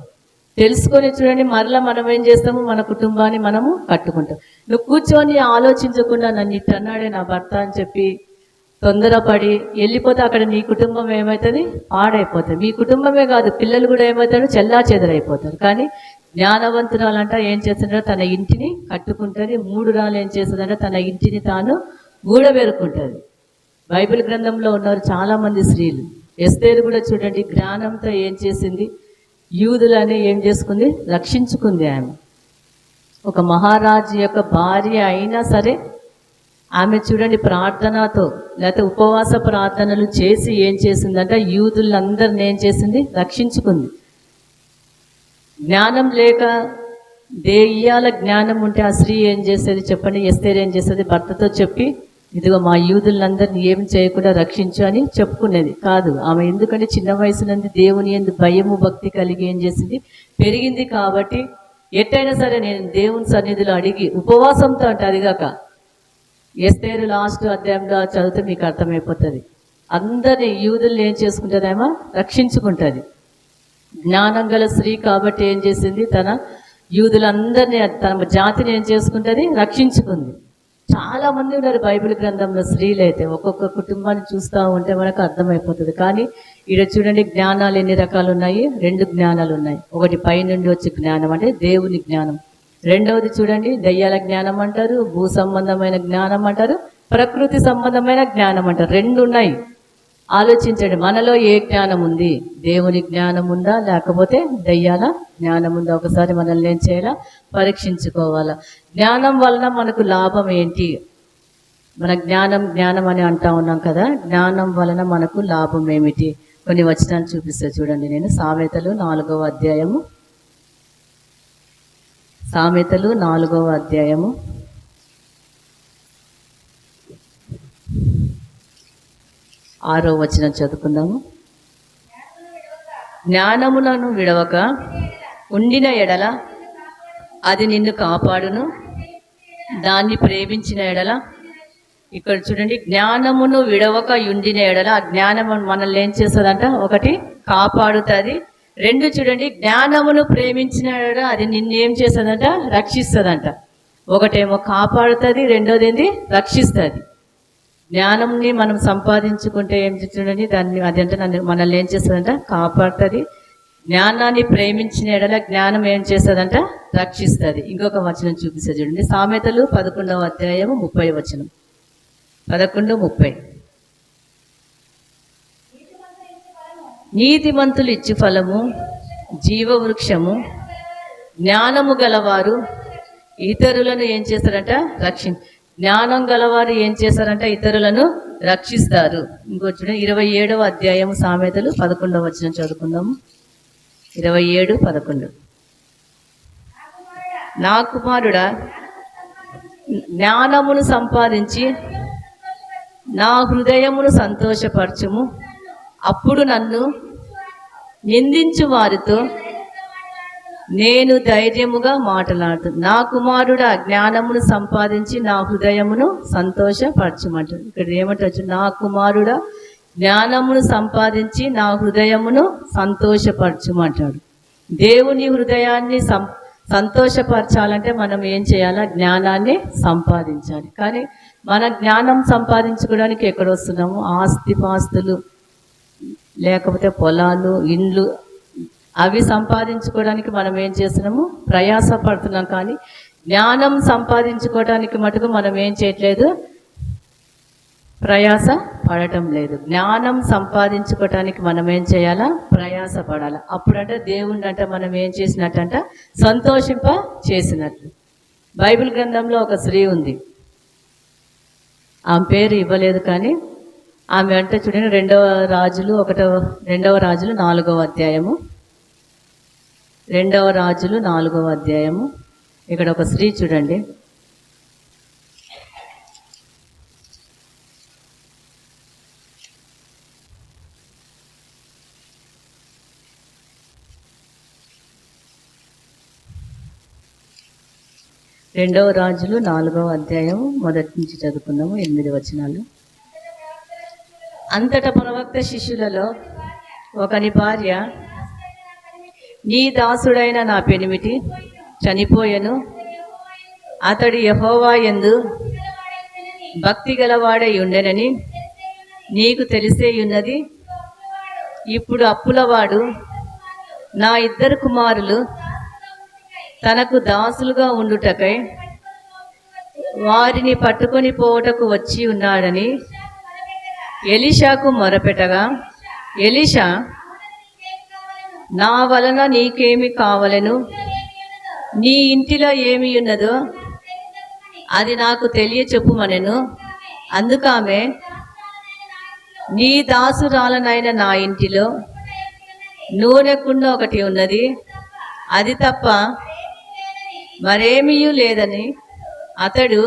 తెలుసుకొని చూడండి మరలా మనం ఏం చేస్తాము, మన కుటుంబాన్ని మనము కట్టుకుంటాం. నువ్వు కూర్చొని ఆలోచించకుండా నన్ను ఇట్టన్నాడే నా భర్త అని చెప్పి తొందరపడి వెళ్ళిపోతే అక్కడ నీ కుటుంబం ఏమవుతుంది, పాడైపోతుంది. మీ కుటుంబమే కాదు, పిల్లలు కూడా ఏమవుతారు, చెల్లా చెదరైపోతారు. కానీ జ్ఞానవంతురాలంట ఏం చేస్తుందంటే తన ఇంటిని కట్టుకుంటుంది. 3 రాళ్ళు ఏం చేస్తుందంటే తన ఇంటిని తాను గూడబెరుకుంటుంది. బైబిల్ గ్రంథంలో ఉన్నారు చాలామంది స్త్రీలు. ఎస్తేరు కూడా చూడండి జ్ఞానంతో ఏం చేసింది, యూదులని ఏం చేసుకుంది, రక్షించుకుంది. ఆమె ఒక మహారాజు యొక్క భార్య అయినా సరే ఆమె చూడండి ప్రార్థనతో లేకపోతే ఉపవాస ప్రార్థనలు చేసి ఏం చేసిందంటే యూదులందరిని ఏం చేసింది, రక్షించుకుంది. జ్ఞానం లేక దెయ్యాల జ్ఞానం ఉంటే ఆ స్త్రీ ఏం చేసేది చెప్పండి, ఎస్తేరు ఏం చేసేది, భర్తతో చెప్పి ఇదిగో మా యూదులందరినీ ఏం చేయకుండా రక్షించు అని చెప్పుకునేది కాదు. ఆమె ఎందుకంటే చిన్న వయసు నుండి దేవుని యందు భయము భక్తి కలిగి ఏం చేసింది, పెరిగింది. కాబట్టి ఎట్టయినా సరే నేను దేవుని సన్నిధిలో అడిగి ఉపవాసంతో అంటే అదిగాక ఎస్తేరు లాస్ట్ అధ్యాయంలో చదివితే మీకు అర్థమైపోతుంది. అందరినీ యూదుల్ని ఏం చేసుకుంటుందేమో రక్షించుకుంటుంది. జ్ఞానం గల స్త్రీ కాబట్టి ఏం చేసింది, తన యూదులందరినీ తన జాతిని ఏం చేసుకుంటుంది, రక్షించుకుంది. చాలా మంది ఉన్నారు బైబిల్ గ్రంథంలో స్త్రీలు అయితే. ఒక్కొక్క కుటుంబాన్ని చూస్తూ ఉంటే మనకు అర్థమైపోతుంది. కానీ ఇక్కడ చూడండి, జ్ఞానాలు ఎన్ని రకాలు ఉన్నాయి? 2 జ్ఞానాలు ఉన్నాయి. ఒకటి పైనుండి వచ్చే జ్ఞానం, అంటే దేవుని జ్ఞానం. రెండవది చూడండి, దయ్యాల జ్ఞానం అంటారు, భూ సంబంధమైన జ్ఞానం అంటారు, ప్రకృతి సంబంధమైన జ్ఞానం అంటారు. 2 ఉన్నాయి. ఆలోచించండి, మనలో ఏ జ్ఞానం ఉంది? దేవుని జ్ఞానం ఉందా, లేకపోతే దయ్యాల జ్ఞానం ఉందా? ఒకసారి మనల్ని ఏం చేయాలా, పరీక్షించుకోవాలా. జ్ఞానం వలన మనకు లాభం ఏంటి? మన జ్ఞానం అని అంటా ఉన్నాం కదా, జ్ఞానం వలన మనకు లాభం ఏమిటి? కొన్ని వచనాలు చూపిస్తా చూడండి. నేను సామెతలు 4వ అధ్యాయము, సామెతలు 4వ అధ్యాయము 6వ వచనం చదువుకుందాము. జ్ఞానములను విడవక ఉండిన ఎడల అది నిన్ను కాపాడును, దాన్ని ప్రేమించిన ఎడల. ఇక్కడ చూడండి, జ్ఞానమును విడవక ఉండిన ఎడల, ఆ జ్ఞానం మనల్ని ఏం చేస్తుందంట? ఒకటి కాపాడుతుంది. 2 చూడండి, జ్ఞానమును ప్రేమించిన ఎడల అది నిన్ను ఏం చేస్తుందంట? రక్షిస్తుందంట. ఒకటేమో కాపాడుతుంది, రెండోది ఏంది? రక్షిస్తుంది. జ్ఞానంని మనం సంపాదించుకుంటే ఏం చూడండి, అదంటే మనల్ని ఏం చేస్తుందంట? కాపాడుతుంది. జ్ఞానాన్ని ప్రేమించిన ఎడల జ్ఞానం ఏం చేస్తుందంట? రక్షిస్తుంది. ఇంకొక వచనం చూపిస్తుంది చూడండి, సామెతలు 11వ అధ్యాయము 30వ వచనం. 11:30. నీతిమంతులు ఇచ్చు ఫలము జీవవృక్షము, జ్ఞానము గలవారు ఇతరులను ఏం చేస్తారంట? జ్ఞానం గలవారు ఏం చేస్తారంట? ఇతరులను రక్షిస్తారు. ఇంకోటి చూడండి, 27వ అధ్యాయము సామెతలు 11వ వచనం చదువుకుందాము. 27:11. నా కుమారుడా, జ్ఞానమును సంపాదించి నా హృదయమును సంతోషపరచుము, అప్పుడు నన్ను నిందించు వారితో నేను ధైర్యముగా మాట్లాడుతాను. నా కుమారుడు జ్ఞానమును సంపాదించి నా హృదయమును సంతోషపరచమంటాడు. ఇక్కడ ఏమంటారు? నా కుమారుడా, జ్ఞానమును సంపాదించి నా హృదయమును సంతోషపరచమంటాడు. దేవుని హృదయాన్ని సంతోషపరచాలంటే మనం ఏం చేయాలా? జ్ఞానాన్ని సంపాదించాలి. కానీ మన జ్ఞానం సంపాదించుకోవడానికి ఎక్కడ వస్తున్నాము? ఆస్తిపాస్తులు, లేకపోతే పొలాలు, ఇండ్లు, అవి సంపాదించుకోవడానికి మనం ఏం చేస్తున్నాము? ప్రయాసపడుతున్నాం. కానీ జ్ఞానం సంపాదించుకోవడానికి మటుకు మనం ఏం చేయట్లేదు? ప్రయాస పడటం లేదు. జ్ఞానం సంపాదించుకోవటానికి మనం ఏం చేయాలా? ప్రయాస పడాలి. అప్పుడంటే దేవుణ్ణి అంటే మనం ఏం చేసినట్టంట? సంతోషింప చేసినట్లు. బైబిల్ గ్రంథంలో ఒక స్త్రీ ఉంది, ఆమె పేరు ఇవ్వలేదు. కానీ ఆమె అంటే చూడండి, 2వ రాజులు 4వ అధ్యాయము, 2వ రాజులు 4వ అధ్యాయము. ఇక్కడ ఒక స్త్రీ చూడండి, రెండవ రాజులు 4వ అధ్యాయము మొదటి నుంచి చదువుకుందాము, 8 వచనాలు. అంతటా ప్రవక్త శిష్యులలో ఒకని భార్య, నీ దాసుడైన నా పెనిమిటి చనిపోయెను, అతడు యెహోవా యందు భక్తి గలవాడై ఉండెనని నీకు తెలిసే ఉన్నది. ఇప్పుడు అప్పులవాడు నా 2 కుమారులు తనకు దాసులుగా ఉండుటకై వారిని పట్టుకొని పోవటకు వచ్చి ఉన్నాడని ఎలీషాకు మొరపెట్టగా, ఎలీషా, నా వలన నీకేమి కావలెను? నీ ఇంటిలో ఏమి ఉన్నదో అది నాకు తెలియచెప్పుమనెను. అందుకామె, నీ దాసురాలనైన నా ఇంటిలో నూనె కుండ ఒకటి ఉన్నది, అది తప్ప మరేమీ లేదని అతడు,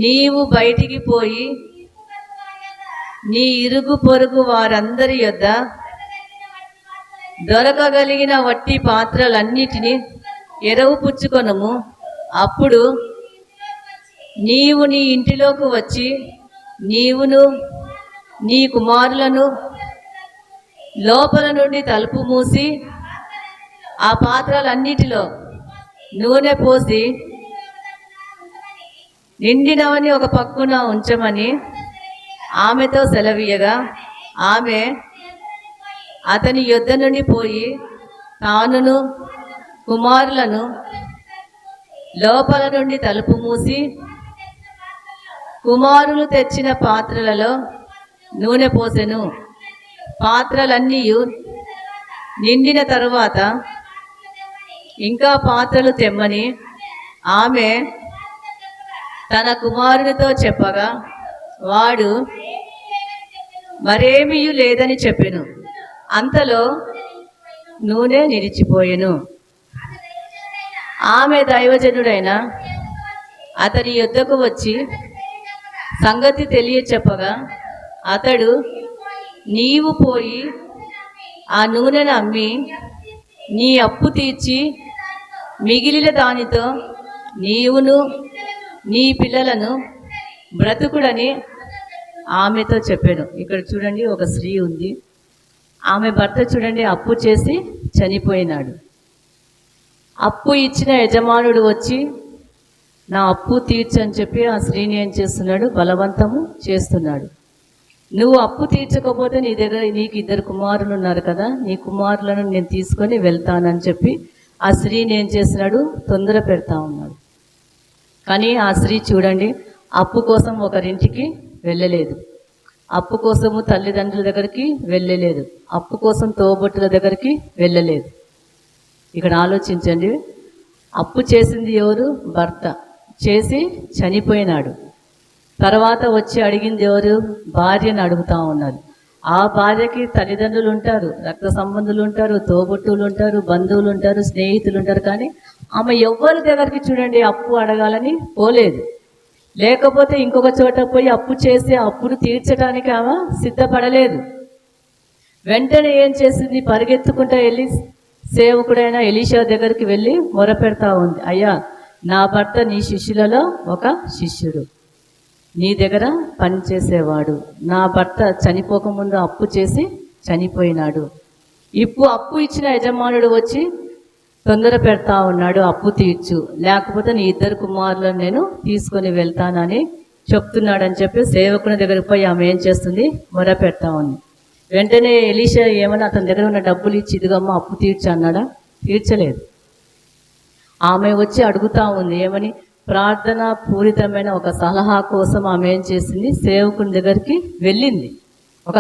నీవు బయటికి పోయి నీ ఇరుగు పొరుగు వారందరి యొద్ద దొరకగలిగిన వట్టి పాత్రలన్నిటినీ ఎరవు పుచ్చుకొనుము. అప్పుడు నీవు నీ ఇంటిలోకి వచ్చి నీవును నీ కుమారులను లోపల నుండి తలుపు మూసి ఆ పాత్రలన్నిటిలో నూనె పోసి నిండినవని ఒక పక్కున ఉంచమని ఆమెతో సెలవీయగా ఆమె అతని యొద్ద నుండి పోయి తానును కుమారులను లోపల నుండి తలుపు మూసి కుమారులు తెచ్చిన పాత్రలలో నూనె పోసెను. పాత్రలన్నీ నిండిన తరువాత ఇంకా పాత్రలు తెమ్మని ఆమె తన కుమారునితో చెప్పగా వాడు మరేమీ లేదని చెప్పెను. అంతలో నూనె నిలిచిపోయెను. ఆమె దైవజనుడైన అతని యొద్దకు వచ్చి సంగతి తెలియచెప్పగా అతడు, నీవు పోయి ఆ నూనెను అమ్మి నీ అప్పు తీర్చి మిగిలిన దానితో నీవును నీ పిల్లలను బ్రతుకుడని ఆమెతో చెప్పాను. ఇక్కడ చూడండి, ఒక స్త్రీ ఉంది. ఆమె భర్త చూడండి అప్పు చేసి చనిపోయినాడు. అప్పు ఇచ్చిన యజమానుడు వచ్చి నా అప్పు తీర్చని చెప్పి ఆ స్త్రీని ఏం చేస్తున్నాడు, బలవంతము చేస్తున్నాడు. నువ్వు అప్పు తీర్చకపోతే నీ దగ్గర నీకు 2 కుమారులు ఉన్నారు కదా, నీ కుమారులను నేను తీసుకొని వెళ్తానని చెప్పి ఆ స్త్రీని ఏం చేస్తున్నాడు, తొందర పెడతా ఉన్నాడు. కానీ ఆ స్త్రీ చూడండి అప్పు కోసం ఒకరింటికి వెళ్ళలేదు, అప్పు కోసము తల్లిదండ్రుల దగ్గరికి వెళ్ళలేదు, అప్పు కోసం తోబొట్టుల దగ్గరికి వెళ్ళలేదు. ఇక్కడ ఆలోచించండి, అప్పు చేసింది ఎవరు? భర్త. చేసి చనిపోయినాడు. తర్వాత వచ్చి అడిగింది ఎవరు? భార్యను అడుగుతా ఉన్నారు. ఆ భార్యకి తల్లిదండ్రులు ఉంటారు, రక్త సంబంధులు ఉంటారు, తోబొట్టులు ఉంటారు, బంధువులు ఉంటారు, స్నేహితులు ఉంటారు. కానీ ఆమె ఎవరి దగ్గరికి చూడండి అప్పు అడగాలని పోలేదు. లేకపోతే ఇంకొక చోట పోయి అప్పు చేసి అప్పును తీర్చడానికి ఆమె సిద్ధపడలేదు. వెంటనే ఏం చేసింది, పరిగెత్తుకుంటా వెళ్ళి సేవకుడైన ఎలీషా దగ్గరికి వెళ్ళి మొరపెడతా ఉంది. అయ్యా, నా భర్త నీ శిష్యులలో ఒక శిష్యుడు, నీ దగ్గర పనిచేసేవాడు. నా భర్త చనిపోకముందు అప్పు చేసి చనిపోయినాడు. ఇప్పుడు అప్పు ఇచ్చిన యజమానుడు వచ్చి తొందర పెడతా ఉన్నాడు, అప్పు తీర్చు, లేకపోతే నీ 2 కుమారులను నేను తీసుకొని వెళ్తానని చెప్తున్నాడని చెప్పి సేవకుని దగ్గరికి పోయి ఆమె ఏం చేస్తుంది, మొర పెడతా ఉంది. వెంటనే ఎలీషా ఏమన్నా అతని దగ్గర ఉన్న డబ్బులు ఇచ్చి ఇదిగమ్మా అప్పు తీర్చు అన్నాడా? తీర్చలేదు. ఆమె వచ్చి అడుగుతా ఉంది ఏమని, ప్రార్థన పూరితమైన ఒక సలహా కోసం ఆమె ఏం చేసింది, సేవకుని దగ్గరికి వెళ్ళింది. ఒక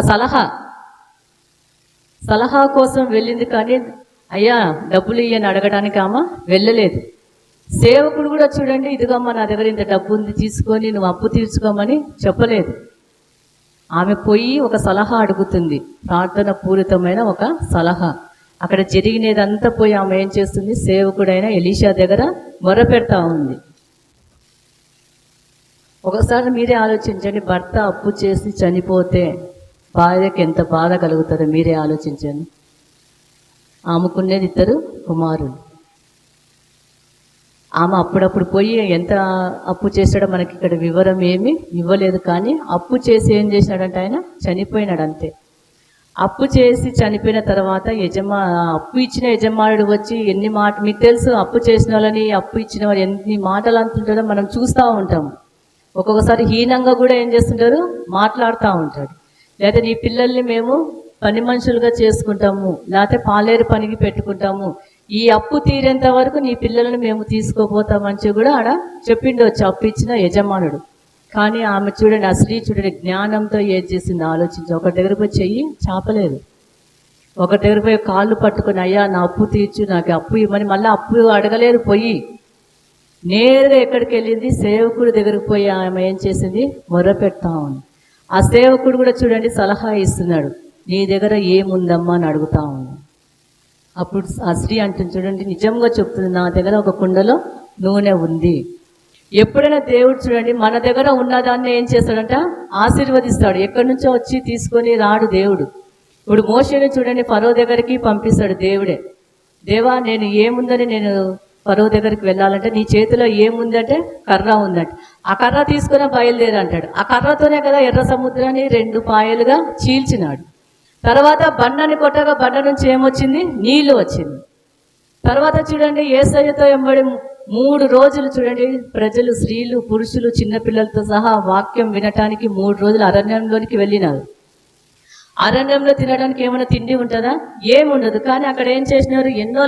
సలహా కోసం వెళ్ళింది. కానీ అయ్యా డబ్బులు ఇయ్యని అడగడానికి ఆమె వెళ్ళలేదు. సేవకుడు కూడా చూడండి, ఇదిగమ్మా నా దగ్గర ఇంత డబ్బు ఉంది తీసుకొని నువ్వు అప్పు తీర్చుకోమని చెప్పలేదు. ఆమె పోయి ఒక సలహా అడుగుతుంది, ప్రార్థన పూరితమైన ఒక సలహా. అక్కడ జరిగినదంతా పోయి ఆమె ఏం చేస్తుంది, సేవకుడైన ఎలీషా దగ్గర మొరపెడతా ఉంది. ఒకసారి మీరే ఆలోచించండి, భర్త అప్పు చేసి చనిపోతే భార్యకి ఎంత బాధ కలుగుతారో మీరే ఆలోచించండి. ఆమెకునేది 2 కుమారులు. ఆమె అప్పుడప్పుడు పోయి ఎంత అప్పు చేశాడో మనకి ఇక్కడ వివరం ఏమీ ఇవ్వలేదు. కానీ అప్పు చేసి ఏం చేసినాడంటే ఆయన చనిపోయినాడు అంతే. అప్పు చేసి చనిపోయిన తర్వాత అప్పు ఇచ్చిన యజమానుడు వచ్చి ఎన్ని మీకు తెలుసు, అప్పు చేసిన వాళ్ళని, అప్పు ఇచ్చిన వాళ్ళు ఎన్ని మాటలు అంటుంటారో మనం చూస్తూ ఉంటాము. ఒక్కొక్కసారి హీనంగా కూడా ఏం చేస్తుంటారు, మాట్లాడుతూ ఉంటాడు. లేదా నీ పిల్లల్ని మేము పని మనుషులుగా చేసుకుంటాము, లేకపోతే పాలేరు పనికి పెట్టుకుంటాము, ఈ అప్పు తీరేంత వరకు నీ పిల్లలను మేము తీసుకోపోతామని కూడా ఆడ చెప్పిండొచ్చు అప్పు ఇచ్చిన యజమానుడు. కానీ ఆమె చూడండి, ఆ స్త్రీ చూడండి జ్ఞానంతో ఏది చేసింది ఆలోచించి, ఒకటి దగ్గర పోయి చెయ్యి చాపలేదు, ఒకటి దగ్గర పోయి కాళ్ళు పట్టుకుని అయ్యా నా అప్పు తీర్చు, నాకు అప్పు ఇవ్వమని మళ్ళీ అప్పు అడగలేదు. పోయి నేరుగా ఎక్కడికి వెళ్ళింది, సేవకుడి దగ్గరికి పోయి ఆమె ఏం చేసింది, మొర్ర పెడతా ఉంది. ఆ సేవకుడు కూడా చూడండి సలహా ఇస్తున్నాడు, నీ దగ్గర ఏముందమ్మా అని అడుగుతా ఉంది. అప్పుడు ఆ స్త్రీ అంటుంది చూడండి, నిజంగా చెప్తుంది, నా దగ్గర ఒక కుండలో నూనె ఉంది. ఎప్పుడైనా దేవుడు చూడండి మన దగ్గర ఉన్నదాన్ని ఏం చేస్తాడంట, ఆశీర్వదిస్తాడు. ఎక్కడి నుంచో వచ్చి తీసుకొని రాడు దేవుడు. ఇప్పుడు మోషేని చూడండి ఫరో దగ్గరికి పంపిస్తాడు దేవుడే. దేవా నేను ఏముందని నేను ఫరో దగ్గరికి వెళ్ళాలంటే నీ చేతిలో ఏముందంటే కర్ర ఉందంటే ఆ కర్ర తీసుకుని బయలుదేరి అంటాడు. ఆ కర్రతోనే కదా ఎర్ర సముద్రాన్ని 2 పాయలుగా చీల్చినాడు. తర్వాత బండని కొట్టగా బండ నుంచి ఏమొచ్చింది, నీళ్లు వచ్చింది. తర్వాత చూడండి, యేసయ్యతో ఎంబడి 3 రోజులు చూడండి ప్రజలు, స్త్రీలు, పురుషులు, చిన్నపిల్లలతో సహా వాక్యం వినటానికి 3 రోజులు అరణ్యంలోనికి వెళ్ళినారు. అరణ్యంలో తినడానికి ఏమైనా తిండి ఉంటుందా? ఏముండదు. కానీ అక్కడ ఏం చేసినారు, ఎన్నో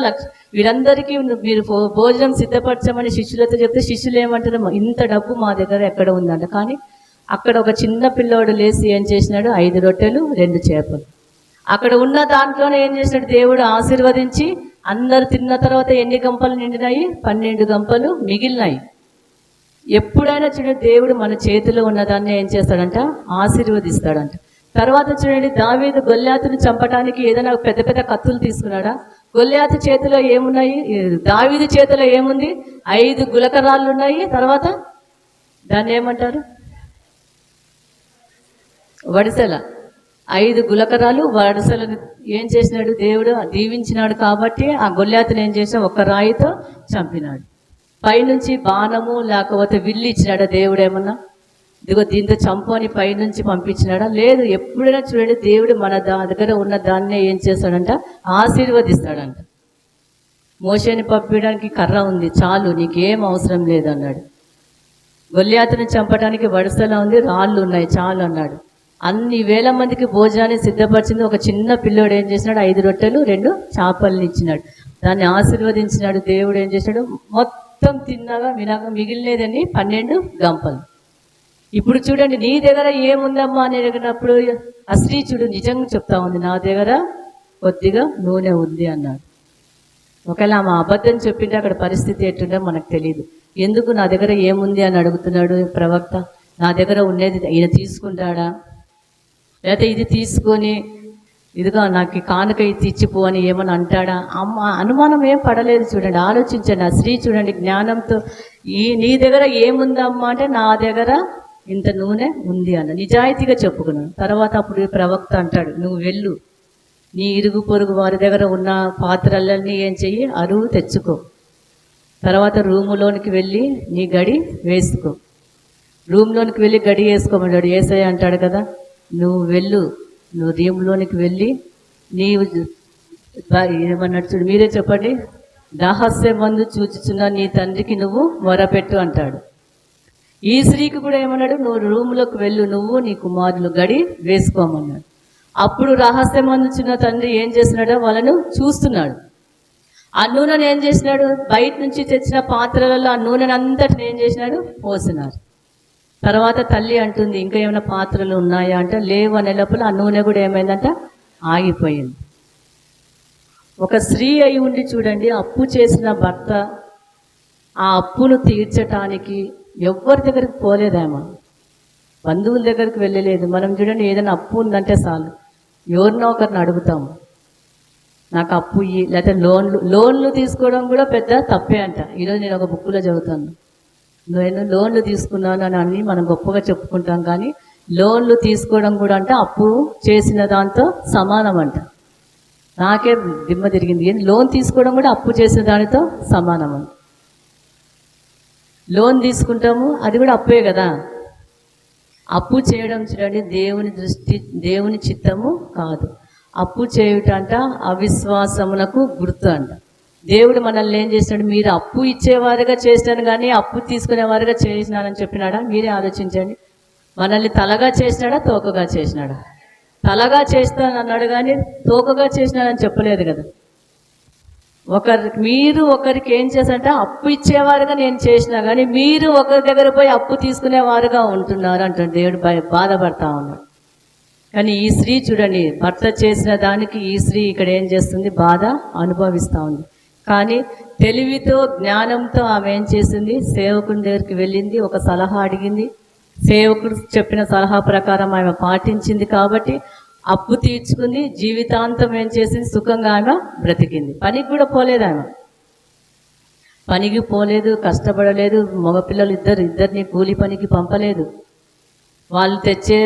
వీరందరికీ మీరు భోజనం సిద్ధపరచమని శిష్యులతో చెప్తే శిష్యులు ఏమంటారు, ఇంత డబ్బు మా దగ్గర ఎక్కడ ఉందంట. కానీ అక్కడ ఒక చిన్న పిల్లోడు లేచి ఏం చేసినాడు, 5 రొట్టెలు 2 చేపలు. అక్కడ ఉన్న దాంట్లోనే ఏం చేసినాడు, దేవుడు ఆశీర్వదించి అందరు తిన్న తర్వాత ఎన్ని గంపలు నిండినాయి? 12 గంపలు మిగిలినాయి. ఎప్పుడైనా చూడండి, దేవుడు మన చేతిలో ఉన్నదాన్ని ఏం చేస్తాడంట, ఆశీర్వదిస్తాడంట. తర్వాత చూడండి, దావీదు గొల్యాతును చంపడానికి ఏదైనా పెద్ద పెద్ద కత్తులు తీసుకున్నాడా? గొల్యాతు చేతిలో ఏమున్నాయి? దావీదు చేతిలో ఏముంది? 5 గులకరాళ్ళు ఉన్నాయి. తర్వాత దాన్ని ఏమంటారు, వడిసెల. 5 గులకరాలు వడిసెలను ఏం చేసినాడు, దేవుడు దీవించినాడు కాబట్టి ఆ గొల్యాతుని ఏం చేసినా ఒక్క రాయితో చంపినాడు. పైనుంచి బాణము లేకపోతే విల్లు ఇచ్చినాడా దేవుడు? ఏమన్నా ఇదిగో దీంతో చంపు అని పైనుంచి పంపించినాడా? లేదు. ఎప్పుడైనా చూడండి, దేవుడు మన దగ్గర ఉన్న దాన్నే ఏం చేస్తాడంట, ఆశీర్వదిస్తాడంట. మోషేని పంపించడానికి కర్ర ఉంది, చాలు, నీకేం అవసరం లేదన్నాడు. గొల్యాతుని చంపడానికి వడిసెల ఉంది, రాళ్ళు ఉన్నాయి, చాలు అన్నాడు. అన్ని వేల మందికి భోజనాన్ని సిద్ధపరిచింది ఒక చిన్న పిల్లోడు ఏం చేసినాడు, 5 రొట్టెలు 2 చేపల్ని ఇచ్చినాడు. దాన్ని ఆశీర్వదించినాడు. దేవుడు ఏం చేశాడు, మొత్తం తిన్నాగా వినాక మిగిలినదని 12 గంపలు. ఇప్పుడు చూడండి, నీ దగ్గర ఏముందమ్మా అని అడిగినప్పుడు ఆ స్త్రీ చూడు నిజంగా చెప్తా ఉంది, నా దగ్గర కొద్దిగా నూనె ఉంది అన్నాడు. ఒకవేళ ఆమె అబద్ధం చెప్పింటే అక్కడ పరిస్థితి ఎట్టుందో మనకు తెలియదు. ఎందుకు నా దగ్గర ఏముంది అని అడుగుతున్నాడు ప్రవక్త? నా దగ్గర ఉండేది ఈయన తీసుకుంటాడా, లేకపోతే ఇది తీసుకొని ఇదిగా నాకు కానుక ఇది ఇచ్చిపో అని ఏమని అంటాడా? అమ్మ అనుమానం ఏం పడలేదు. చూడండి, ఆలోచించండి. ఆ స్త్రీ చూడండి జ్ఞానంతో, నీ దగ్గర ఏముందమ్మా అంటే నా దగ్గర ఇంత నూనె ఉంది అన్న, నిజాయితీగా చెప్పుకున్నాను. తర్వాత అప్పుడు ప్రవక్త అంటాడు, నువ్వు వెళ్ళు, నీ ఇరుగు పొరుగు వారి దగ్గర ఉన్న పాత్రలన్నీ ఏం చెయ్యి, అరువు తెచ్చుకో. తర్వాత రూములోనికి వెళ్ళి నీ గడి వేసుకో. రూమ్లోనికి వెళ్ళి గడి వేసుకోమన్నాడు. యేసయ్య అంటాడు కదా, నువ్వు వెళ్ళు, నువ్వు రూమ్లోనికి వెళ్ళి నీవు ఏమన్నాడు చూడు, మీరే చెప్పండి, రహస్యమందు చూచుచున్న నీ తండ్రికి నువ్వు మొరపెట్టు అంటాడు. ఈ స్త్రీకి కూడా ఏమన్నాడు, నువ్వు రూమ్లోకి వెళ్ళు, నువ్వు నీ కుమారులు గడి వేసుకోమన్నాడు. అప్పుడు రహస్యమందు చిన్న తండ్రి ఏం చేస్తున్నాడో వాళ్ళను చూస్తున్నాడు. ఆ నూనెను ఏం చేసినాడు, బయట నుంచి తెచ్చిన పాత్రలలో ఆ నూనెను అంతటిని ఏం చేసినాడు, పోసినారు. తర్వాత తల్లి అంటుంది, ఇంకా ఏమైనా పాత్రలు ఉన్నాయా అంటే లేవు అనే లోపల ఆ నూనె కూడా ఏమైందంట, ఆగిపోయింది. ఒక స్త్రీ అయి ఉండి చూడండి, అప్పు చేసిన భర్త ఆ అప్పును తీర్చటానికి ఎవరి దగ్గరికి పోలేదేమో, బంధువుల దగ్గరికి వెళ్ళలేదు. మనం చూడండి, ఏదైనా అప్పు ఉందంటే చాలు ఎవరినో ఒకరిని అడుగుతాము, నాకు అప్పు ఇయ్యి, లేకపోతే లోన్లు తీసుకోవడం కూడా పెద్ద తప్పే అంట. ఈరోజు నేను ఒక బుక్లో చదువుతాను, నేను లోన్లు తీసుకున్నాను అని అన్ని మనం గొప్పగా చెప్పుకుంటాం, కానీ లోన్లు తీసుకోవడం కూడా అంటే అప్పు చేసిన దాంతో సమానం అంట. నాకే దిమ్మ తిరిగింది, లోన్ తీసుకోవడం కూడా అప్పు చేసిన దానితో సమానం అంట. లోన్ తీసుకుంటాము, అది కూడా అప్పే కదా. అప్పు చేయడం చూడండి, దేవుని చిత్తము కాదు. అప్పు చేయుట అంట అవిశ్వాసమునకు గుర్తు అంట. దేవుడు మనల్ని ఏం చేసినాడు, మీరు అప్పు ఇచ్చేవారుగా చేసినాను కానీ అప్పు తీసుకునేవారుగా చేసినానని చెప్పినాడా? మీరే ఆలోచించండి. మనల్ని తలగా చేసినాడా, తోకగా చేసినాడా? తలగా చేస్తాను అన్నాడు కానీ తోకగా చేసినాడని చెప్పలేదు కదా. మీరు ఒకరికి ఏం చేశారంటే అప్పు ఇచ్చేవారుగా నేను చేసినా కానీ మీరు ఒకరి దగ్గర పోయి అప్పు తీసుకునేవారుగా ఉంటున్నారు అంటాడు. దేవుడు బాధపడతా ఉన్నాడు. కానీ ఈ స్త్రీ చూడండి, భర్త చేసిన దానికి ఈ స్త్రీ ఇక్కడ ఏం చేస్తుంది, బాధ అనుభవిస్తూ ఉంది. కానీ తెలివితో జ్ఞానంతో ఆమె ఏం చేసింది, సేవకుని దగ్గరికి వెళ్ళింది, ఒక సలహా అడిగింది. సేవకుడు చెప్పిన సలహా ప్రకారం ఆమె పాటించింది కాబట్టి అప్పు తీర్చుకుంది. జీవితాంతం ఏం చేసింది, సుఖంగా ఆమె బ్రతికింది. పనికి కూడా పోలేదు ఆమె, పనికి పోలేదు, కష్టపడలేదు. మగపిల్లలు ఇద్దరిని కూలి పనికి పంపలేదు. వాళ్ళు తెచ్చే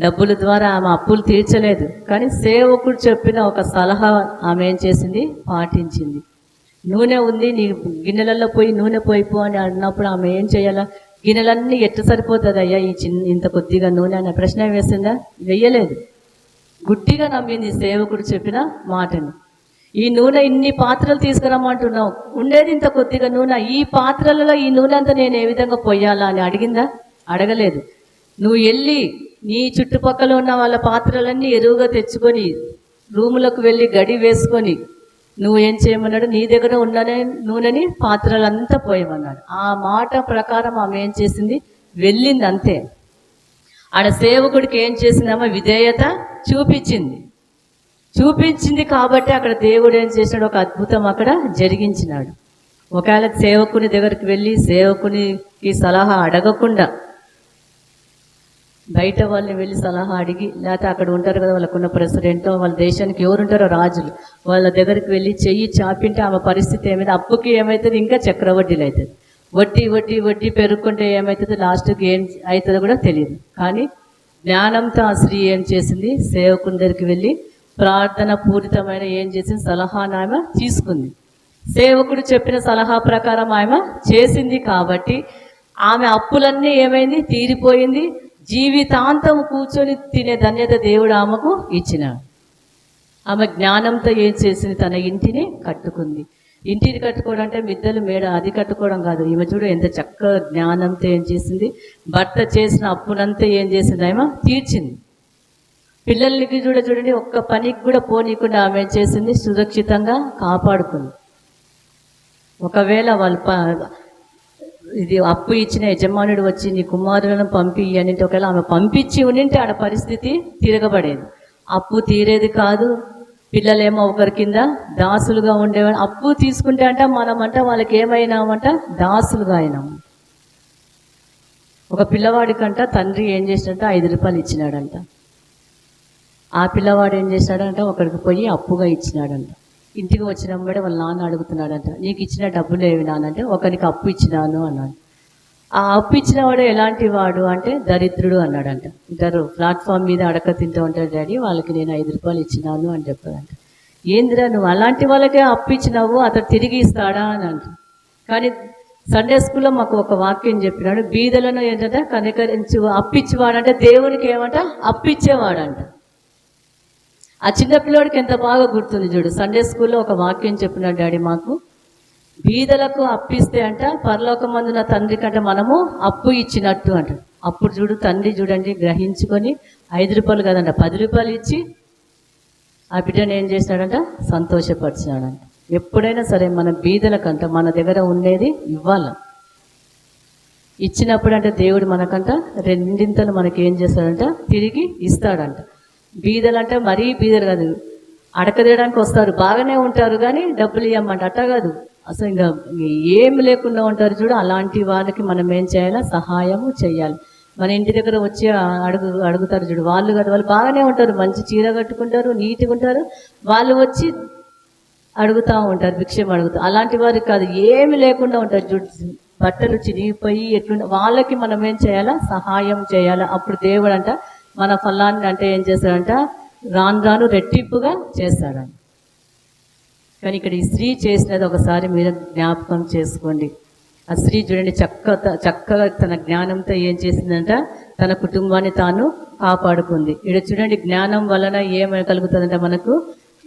డబ్బుల ద్వారా ఆమె అప్పులు తీర్చలేదు. కానీ సేవకుడు చెప్పిన ఒక సలహా ఆమె ఏం చేసింది, పాటించింది. నూనె ఉంది, నీ గిన్నెలలో పోయి నూనె పోయిపో అని అన్నప్పుడు ఆమె ఏం చేయాలా, గిన్నెలన్నీ ఎట్టు సరిపోతుంది అయ్యా ఇంత కొద్దిగా నూనె అనే ప్రశ్న వేసిందా? వెయ్యలేదు. గుడ్డిగా నమ్మింది సేవకుడు చెప్పిన మాటని. ఈ నూనె ఇన్ని పాత్రలు తీసుకురమ్మంటున్నావు, ఉండేది ఇంత కొద్దిగా నూనె, ఈ పాత్రలలో ఈ నూనె అంతా నేను ఏ విధంగా పొయ్యాలా అని అడిగిందా? అడగలేదు. నువ్వు వెళ్ళి నీ చుట్టుపక్కల ఉన్న వాళ్ళ పాత్రలన్నీ ఎరువుగా తెచ్చుకొని రూములకు వెళ్ళి గడి వేసుకొని నువ్వు ఏం చేయమన్నాడు? నీ దగ్గర ఉన్న నూనెని పాత్రలంతా పోయమన్నాడు. ఆ మాట ప్రకారం ఆమె ఏం చేసింది? వెళ్ళింది అంతే. ఆడ సేవకుడికి ఏం చేసిందమ్మా? విధేయత చూపించింది కాబట్టి అక్కడ దేవుడు ఏం చేసినాడు? ఒక అద్భుతం అక్కడ జరిగించినాడు. ఒకవేళ సేవకుని దగ్గరికి వెళ్ళి సేవకునికి సలహా అడగకుండా బయట వాళ్ళని వెళ్ళి సలహా అడిగి, లేకపోతే అక్కడ ఉంటారు కదా వాళ్ళకున్న ప్రెసిడెంట్, వాళ్ళ దేశానికి ఎవరుంటారో రాజులు, వాళ్ళ దగ్గరికి వెళ్ళి చెయ్యి చాపింటే ఆమె పరిస్థితి ఏమైతే? అప్పుకి ఏమవుతుంది? ఇంకా చక్రవడ్డీలు అవుతుంది. వడ్డీ పెరుగుకుంటే ఏమవుతుంది? లాస్ట్కి ఏం అవుతుందో కూడా తెలియదు. కానీ జ్ఞానంతో ఆ స్త్రీ ఏం చేసింది? సేవకుని దగ్గరికి వెళ్ళి ప్రార్థన పూరితమైన ఏం చేసింది? సలహాను ఆమె తీసుకుంది. సేవకుడు చెప్పిన సలహా ప్రకారం ఆమె చేసింది కాబట్టి ఆమె అప్పులన్నీ ఏమైంది? తీరిపోయింది. జీవితాంతం కూర్చొని తినే ధన్యత దేవుడు ఆమెకు ఇచ్చినాడు. ఆమె జ్ఞానంతో ఏం చేసింది? తన ఇంటిని కట్టుకుంది. ఇంటిని కట్టుకోవడం అంటే మిద్దెలు మేడ అది కట్టుకోవడం కాదు. ఈమె చూడ ఎంత చక్కగా జ్ఞానంతో ఏం చేసింది? భర్త చేసిన అప్పునంతా ఏం చేసింది? ఆమె తీర్చింది. పిల్లలకి చూడండి, ఒక్క పనికి కూడా పోనీకుండా ఆమె ఏం చేసింది? సురక్షితంగా కాపాడుకుంది. ఒకవేళ వాళ్ళు ఇది అప్పు ఇచ్చిన యజమానుడు వచ్చి నీ కుమారులను పంపి అని ఒకవేళ ఆమె పంపించి ఉండింటే ఆడ పరిస్థితి తిరగబడేది. అప్పు తీరేది కాదు. పిల్లలేమో ఒకరి కింద దాసులుగా ఉండేవాడు. అప్పు తీసుకుంటే అంట మనమంట వాళ్ళకి ఏమైనామంట? దాసులుగా అయినాము. ఒక పిల్లవాడికంట తండ్రి ఏం చేసినట్ట? 5 రూపాయలు ఇచ్చినాడంట. ఆ పిల్లవాడు ఏం చేశాడంట? ఒకరికి పోయి అప్పుగా ఇచ్చినాడంట. ఇంటికి వచ్చినప్పుడే వాళ్ళ నాన్న అడుగుతున్నాడంట, నీకు ఇచ్చిన డబ్బులు ఏవి నానంటే, ఒకరికి అప్పు ఇచ్చినాను అన్నాడు. ఆ అప్పు ఇచ్చిన వాడు ఎలాంటి వాడు అంటే దరిద్రుడు అన్నాడంట. ఇద్దరు ప్లాట్ఫామ్ మీద అడక తింటూ ఉంటాడు, డాడీ వాళ్ళకి నేను 5 రూపాయలు ఇచ్చినాను అని చెప్పాడంట. ఏందిరా నువ్వు అలాంటి వాళ్ళకే అప్పు ఇచ్చినావు, అతడు తిరిగి ఇస్తాడా అని అంట. కానీ సండే స్కూల్లో మాకు ఒక వాక్యం చెప్పినాడు, బీదలను ఏంటంటే కనికరించు అప్పిచ్చేవాడంటే దేవునికి ఏమంట? అప్పిచ్చేవాడంట. ఆ చిన్నపిల్లడికి ఎంత బాగా గుర్తుంది చూడు. సండే స్కూల్లో ఒక వాక్యం చెప్పినాడు డాడీ మాకు, బీదలకు అప్పిస్తే అంట పరలోకమందున తండ్రి కంటే మనము అప్పు ఇచ్చినట్టు అంట. అప్పుడు చూడు తండ్రి చూడండి గ్రహించుకొని 5 రూపాయలు కదంట 10 రూపాయలు ఇచ్చి ఆ బిడ్డను ఏం చేసినాడంట? సంతోషపరిచినాడంట. ఎప్పుడైనా సరే మన బీదలకంట మన దగ్గర ఉండేది ఇవ్వాలి. ఇచ్చినప్పుడు అంటే దేవుడు మనకంట 2 మనకి ఏం చేస్తాడంట? తిరిగి ఇస్తాడంట. బీదలంటే మరీ బీదలు కాదు, అడకదేయడానికి వస్తారు, బాగానే ఉంటారు కానీ డబ్బులు ఇవ్వమంట అట్ట కాదు, అసలు ఇంకా ఏమి లేకుండా ఉంటారు చూడు. అలాంటి వాళ్ళకి మనం ఏం చేయాలి? సహాయము చేయాలి. మన ఇంటి దగ్గర వచ్చి అడుగుతారు చూడు, వాళ్ళు కాదు, వాళ్ళు బాగానే ఉంటారు, మంచి చీర కట్టుకుంటారు, నీట్గా ఉంటారు, వాళ్ళు వచ్చి అడుగుతూ ఉంటారు, భిక్షం అడుగుతారు. అలాంటి వారికి కాదు, ఏమి లేకుండా ఉంటారు చూడు, బట్టలు చినిగిపోయి ఎట్లుంటే వాళ్ళకి మనం ఏం చేయాలా? సహాయం చేయాలి. అప్పుడు దేవుడు అంట మన ఫలాన్ని అంటే ఏం చేస్తాడంట? రాను రెట్టింపుగా చేస్తాడంట. కానీ ఇక్కడ ఈ స్త్రీ చేసినది ఒకసారి మీరు జ్ఞాపకం చేసుకోండి. ఆ స్త్రీ చూడండి చక్కగా తన జ్ఞానంతో ఏం చేసిందంట? తన కుటుంబాన్ని తాను కాపాడుకుంది. ఇక్కడ చూడండి జ్ఞానం వలన ఏమని కలుగుతుందంట? మనకు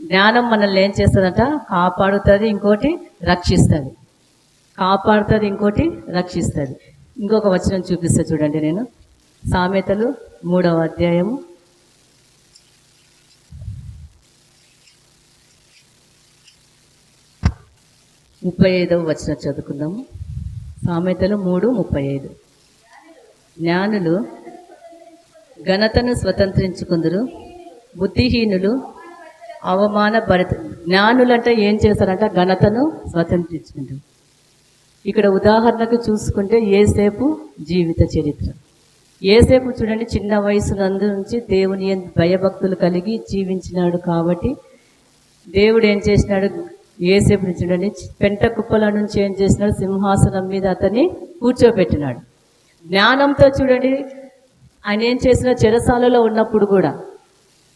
జ్ఞానం మనల్ని ఏం చేస్తుందంట? కాపాడుతుంది, ఇంకోటి రక్షిస్తుంది. కాపాడుతుంది, ఇంకోటి రక్షిస్తుంది. ఇంకొక వచనం చూపిస్తా చూడండి. నేను సామెతలు 3వ అధ్యాయము 35వ వచనం చదువుకుందాము. సామెతలు 3:35. జ్ఞానులు ఘనతను స్వతంత్రించుకుందరు, బుద్ధిహీనులు అవమానభరిత. జ్ఞానులు అంటే ఏం చేస్తారంట? ఘనతను స్వతంత్రించుకుంటారు. ఇక్కడ ఉదాహరణకు చూసుకుంటే యేసేపు జీవిత చరిత్ర. యేసేపు చూడండి చిన్న వయసు నుంచి దేవుని భయభక్తులు కలిగి జీవించినాడు కాబట్టి దేవుడు ఏం చేసినాడు? యేసేపుని చూడండి పెంట కుప్పల నుంచి ఏం చేసినాడు? సింహాసనం మీద అతన్ని కూర్చోబెట్టినాడు. జ్ఞానంతో చూడండి ఆయన ఏం చేసిన, చెరసాలలో ఉన్నప్పుడు కూడా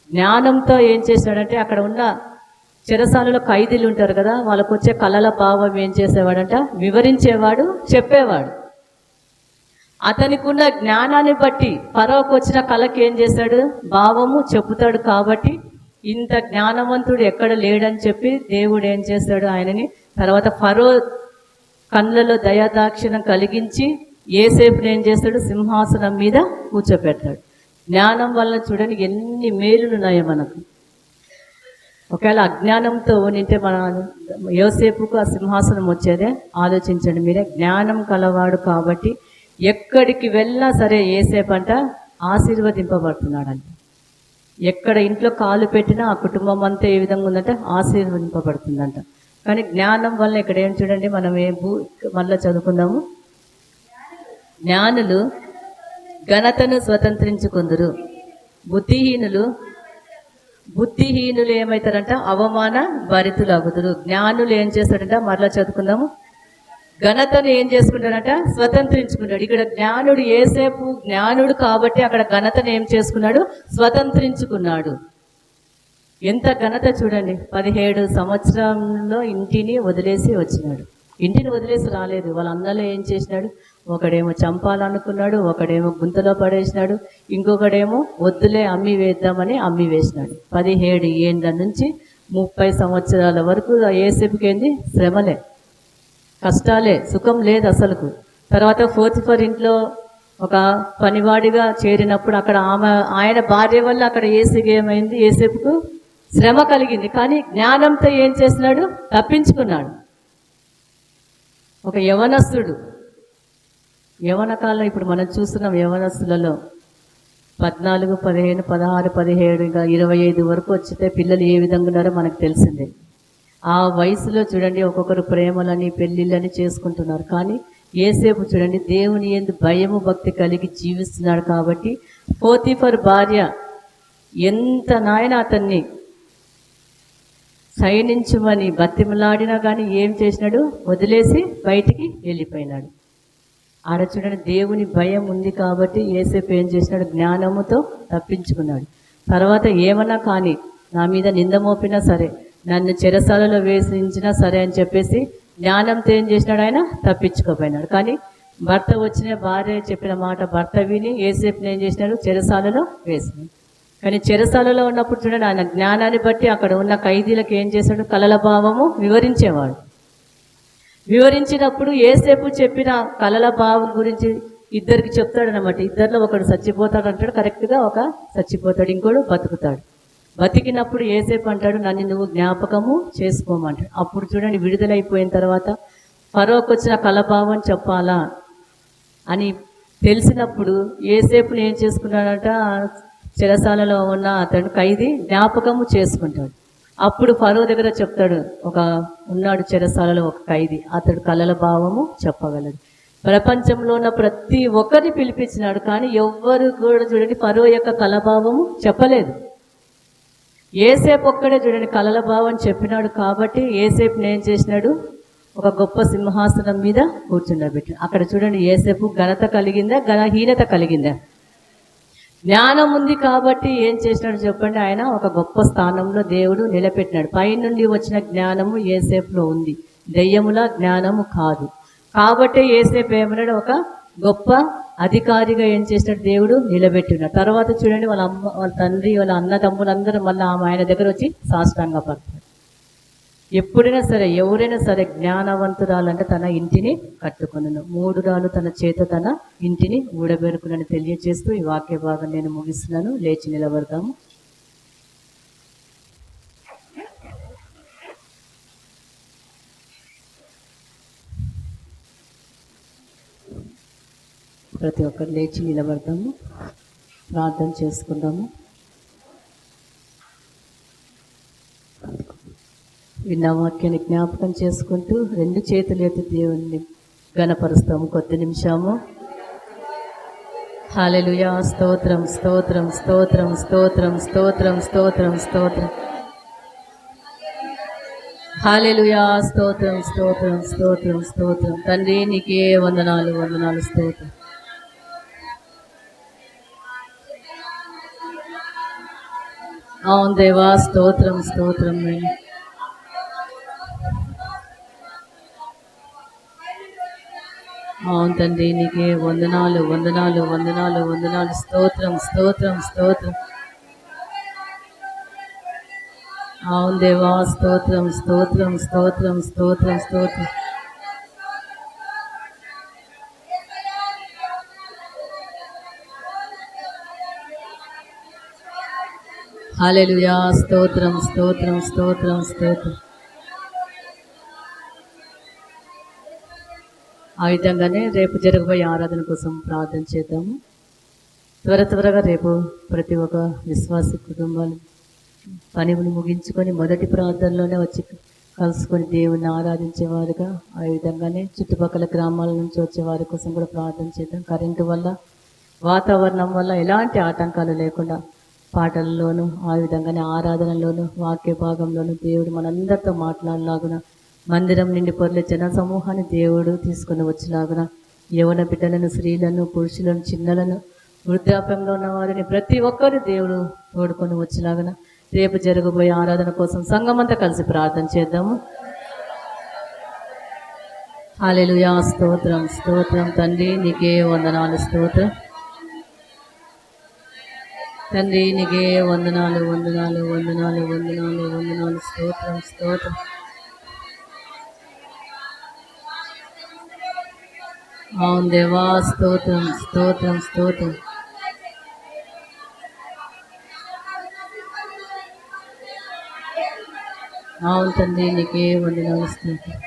జ్ఞానంతో ఏం చేసినాడంటే అక్కడ ఉన్న చెరసాలలో ఖైదీలు ఉంటారు కదా, వాళ్ళకు వచ్చే కళల భావం ఏం చేసేవాడంట? వివరించేవాడు, చెప్పేవాడు. అతనికి ఉన్న జ్ఞానాన్ని బట్టి ఫరోకు వచ్చిన కళకి ఏం చేశాడు? భావము చెబుతాడు కాబట్టి ఇంత జ్ఞానవంతుడు ఎక్కడ లేడని చెప్పి దేవుడు ఏం చేస్తాడు ఆయనని తర్వాత ఫరో కళ్ళలో దయాదాక్షిణ్యం కలిగించి యోసేపుని ఏం చేస్తాడు సింహాసనం మీద కూర్చోపెడతాడు. జ్ఞానం వల్ల చూడండి ఎన్ని మేలులు ఉన్నాయో మనకు. ఒకవేళ అజ్ఞానంతో నింటే మన యోసేపుకు ఆ సింహాసనం వచ్చేదే ఆలోచించండి మీరే. జ్ఞానం కలవాడు కాబట్టి ఎక్కడికి వెళ్ళినా సరే యోసేపు అంట ఆశీర్వదింపబడుతున్నాడంట. ఎక్కడ ఇంట్లో కాలు పెట్టినా ఆ కుటుంబం అంతా ఏ విధంగా ఉందంటే ఆశీర్వదింపబడుతుందంట. కానీ జ్ఞానం వల్ల ఇక్కడ ఏం చూడండి, మనం మళ్ళీ చదువుకుందాము. జ్ఞానులు ఘనతను స్వతంత్రించుకుందరు, బుద్ధిహీనులు ఏమవుతారంట అవమాన భరితులు అగుదురు. జ్ఞానులు ఏం చేస్తాడంట, మరలా చదువుకుందాము, ఘనతను ఏం చేసుకుంటాడంట స్వతంత్రించుకున్నాడు. ఇక్కడ జ్ఞానుడు యోసేపు జ్ఞానుడు కాబట్టి అక్కడ ఘనతను ఏం చేసుకున్నాడు స్వతంత్రించుకున్నాడు. ఎంత ఘనత చూడండి. 17 సంవత్సరంలో ఇంటిని వదిలేసి వచ్చినాడు. ఇంటిని వదిలేసి రాలేదు. వాళ్ళ అన్నలో ఏం చేసినాడు, ఒకడేమో చంపాలనుకున్నాడు, ఒకడేమో గుంతలో పడేసినాడు, ఇంకొకడేమో వద్దులే అమ్మి వేద్దామని అమ్మి వేసినాడు. 17 ఏండ్ల నుంచి 30 సంవత్సరాల వరకు యోసేపుకి ఏంది శ్రమలే, కష్టాలే, సుఖం లేదు అసలుకు. తర్వాత పోతిఫర్ ఇంట్లో ఒక పనివాడిగా చేరినప్పుడు అక్కడ ఆయన భార్య వల్ల అక్కడ ఏమైంది, యోసేపుకు శ్రమ కలిగింది. కానీ జ్ఞానంతో ఏం చేసినాడు, తప్పించుకున్నాడు. ఒక యవనస్తుడు, యవన కాలం ఇప్పుడు మనం చూస్తున్నాం యవనస్తులలో 14, 15, 16, 17 ఇంకా 25 వరకు వచ్చితే పిల్లలు ఏ విధంగా ఉన్నారో మనకు తెలిసిందే. ఆ వయసులో చూడండి ఒక్కొక్కరు ప్రేమలని పెళ్ళిళ్ళని చేసుకుంటున్నారు. కానీ యోసేపు చూడండి దేవుని యందు భయము భక్తి కలిగి జీవిస్తున్నాడు. కాబట్టి పోతిఫర్ భార్య ఎంత నాయన అతన్ని సైనించమని బతిమలాడినా కానీ ఏం చేసినాడు, వదిలేసి బయటికి వెళ్ళిపోయినాడు. ఆడ చూడండి దేవుని భయం ఉంది కాబట్టి యోసేపు ఏం చేసినాడు, జ్ఞానముతో తప్పించుకున్నాడు. తర్వాత ఏమన్నా కానీ నా మీద నింద మోపినా సరే, నన్ను చెరసాలలో వేసించినా సరే అని చెప్పేసి జ్ఞానంతో ఏం చేసినాడు, ఆయన తప్పించుకోపోయినాడు. కానీ భర్త వచ్చిన భార్య చెప్పిన మాట భర్త విని యోసేపుని ఏం చేసినాడు, చెరసాలలో వేసినాడు. కానీ చెరసాలలో ఉన్నప్పుడు చూడండి ఆయన జ్ఞానాన్ని బట్టి అక్కడ ఉన్న ఖైదీలకు ఏం చేశాడు, కలల భావము వివరించేవాడు. వివరించినప్పుడు యోసేపు చెప్పిన కలల భావం గురించి ఇద్దరికి చెప్తాడనమాట. ఇద్దరిలో ఒకడు చచ్చిపోతాడు అంటాడు, కరెక్ట్గా ఒక చచ్చిపోతాడు, ఇంకోడు బతుకుతాడు. బతికినప్పుడు యోసేపు అంటాడు, నన్ను నువ్వు జ్ఞాపకము చేసుకోమంటాడు. అప్పుడు చూడండి విడుదలైపోయిన తర్వాత ఫరోకు వచ్చిన కలభావం చెప్పాలా అని తెలిసినప్పుడు యోసేపుని ఏం చేసుకున్నాడంట, చెరసాలలో ఉన్న అతడు ఖైదీ జ్ఞాపకము చేసుకుంటాడు. అప్పుడు ఫరో దగ్గర చెప్తాడు, ఒక ఉన్నాడు చెరసాలలో ఒక ఖైదీ, అతడు కలల భావము చెప్పగలడు. ప్రపంచంలో ఉన్న ప్రతి ఒక్కరిని పిలిపించినాడు. కానీ ఎవ్వరు కూడా చూడండి ఫరో యొక్క కలభావము చెప్పలేదు. యోసేపు ఒక్కడే చూడండి కలల భావం చెప్పినాడు. కాబట్టి యోసేపుని ఏం చేసినాడు, ఒక గొప్ప సింహాసనం మీద కూర్చుండబెట్టాడు. అక్కడ చూడండి యోసేపు ఘనత కలిగిందా, ఘనహీనత కలిగిందా? జ్ఞానం ఉంది కాబట్టి ఏం చేసినాడు చెప్పండి, ఆయన ఒక గొప్ప స్థానంలో దేవుడు నిలబెట్టినాడు. పైనుండి వచ్చిన జ్ఞానము యోసేపులో ఉంది, దెయ్యముల జ్ఞానము కాదు. కాబట్టి యోసేపు ఏమన్నాడు, ఒక గొప్ప అధికారిగా ఏం చేసినాడు, దేవుడు నిలబెట్టినాడు. తర్వాత చూడండి వాళ్ళ అమ్మ, వాళ్ళ తండ్రి, వాళ్ళ అన్నదమ్ములందరూ మళ్ళీ ఆయన దగ్గర వచ్చి సాష్టాంగ పడతారు. ఎప్పుడైనా సరే ఎవరైనా సరే జ్ఞానవంతురాలంటే తన ఇంటిని కట్టుకున్నాను, మూఢురాలు తన చేత తన ఇంటిని ఊడబెరుకునని తెలియజేస్తూ ఈ వాక్య భాగం నేను ముగిస్తున్నాను. లేచి నిలబడతాము. ప్రతి ఒక్కరు లేచి నిలబడతాము, ప్రార్థన చేసుకుందాము. విన్న వాక్యాన్ని జ్ఞాపకం చేసుకుంటూ 2 చేతులు ఎత్తి దేవుణ్ణి ఘనపరుస్తాము కొద్ది నిమిషము. హల్లెలూయా, స్తోత్రం స్తోత్రం స్తోత్రం స్తోత్రం స్తోత్రం స్తోత్రం స్తోత్రం. హల్లెలూయా, స్తోత్రం స్తోత్రం స్తోత్రం స్తోత్రం. తండ్రి నీకే వందనాలు వందనాలు స్తోత్రం. అవును దేవా, స్తోత్రం స్తోత్రం. అవును తండ్రి నీకే వందనాలు వందనాలు వందనాలు వందనాలు. స్తోత్రం స్తోత్రం స్తోత్రం. అవును దేవా, స్తోత్రం స్తోత్రం స్తోత్రం స్తోత్రం స్తోత్రం. హల్లెలూయా, స్తోత్రం స్తోత్రం స్తోత్రం స్తోత్రం. ఆ విధంగానే రేపు జరగబోయే ఆరాధన కోసం ప్రార్థన చేద్దాము. త్వరగా రేపు ప్రతి ఒక్క విశ్వాసి కుటుంబాలు పనిని ముగించుకొని మొదటి ప్రార్థనలోనే వచ్చి కలుసుకొని దేవుణ్ణి ఆరాధించేవారుగా, ఆ విధంగానే చుట్టుపక్కల గ్రామాల నుంచి వచ్చే వారి కోసం కూడా ప్రార్థన చేద్దాం. కరెంటు వల్ల, వాతావరణం వల్ల ఎలాంటి ఆటంకాలు లేకుండా పాటల్లోనూ, ఆ విధంగానే ఆరాధనలోను, వాక్య భాగంలోను దేవుడు మనందరితో మాట్లాడలాగున, మందిరం నిండి పొర్లే జన సమూహాన్ని దేవుడు తీసుకొని వచ్చేలాగున, యవన బిడ్డలను, స్త్రీలను, పురుషులను, చిన్నలను, వృద్ధాప్యంలో ఉన్న వారిని ప్రతి ఒక్కరు దేవుడు తోడుకొని వచ్చేలాగున రేపు జరగబోయే ఆరాధన కోసం సంఘమంతా కలిసి ప్రార్థన చేద్దాము. హల్లెలూయా, స్తోత్రం స్తోత్రం. తండ్రి నీకే వందనాలు, స్తోత్రం తండ్రి నీకే వందనాలు వందనాలు వందనాలు వందనాలు వందనాలు. స్తోత్రం స్తోత్రం. అవును దేవా, స్తోత్రం స్తోత్రం స్తోత్రం. అవును తండ్రి నీకే వందనాలు, స్తోత్రం.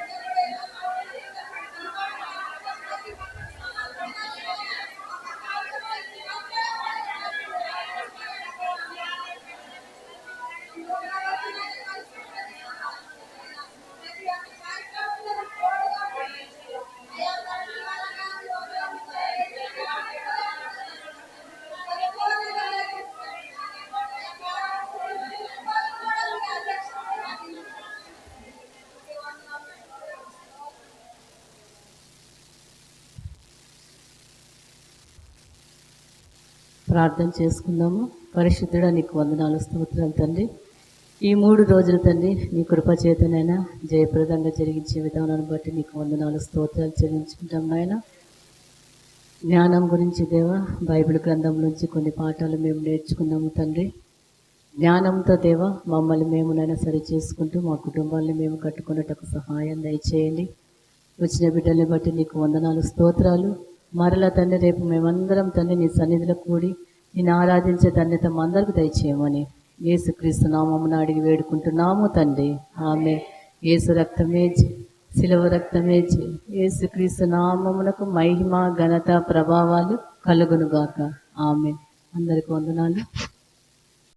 ప్రార్థన చేసుకుందాము. పరిశుద్ధుడా నీకు వందనాలు, స్తోత్రాలు తండ్రి. ఈ 3 రోజులు తండ్రి నీ కృప చేతనైనా జయప్రదంగా జరిగించే విధానాన్ని బట్టి నీకు వందనాలు, స్తోత్రాలు చెల్లించుకుంటాం నాయన. జ్ఞానం గురించి దేవా, బైబిల్ గ్రంథం నుంచి కొన్ని పాఠాలు మేము నేర్చుకున్నాము తండ్రి. జ్ఞానంతో దేవా మమ్మల్ని మేమునైనా సరి చేసుకుంటూ మా కుటుంబాన్ని మేము కట్టుకున్నట్టుకు సహాయం దయచేయండి. వచ్చిన బిడ్డల్ని బట్టి నీకు వందనాలు, స్తోత్రాలు. మరలా తండ్రి రేపు మేమందరం తండ్రి నీ సన్నిధిలో కూడి నిన్ను ఆరాధించే ధన్యత మా అందరికి దయచేయమని యేసుక్రీస్తు నామమున అడిగి వేడుకుంటున్నాము తండ్రి. ఆమె యేసు రక్తమే, శిలువ రక్తమే, యేసుక్రీస్తు నామమునకు మహిమ ఘనత ప్రభావాలు కలుగునుగాక. ఆమె. అందరికి వందనాలు.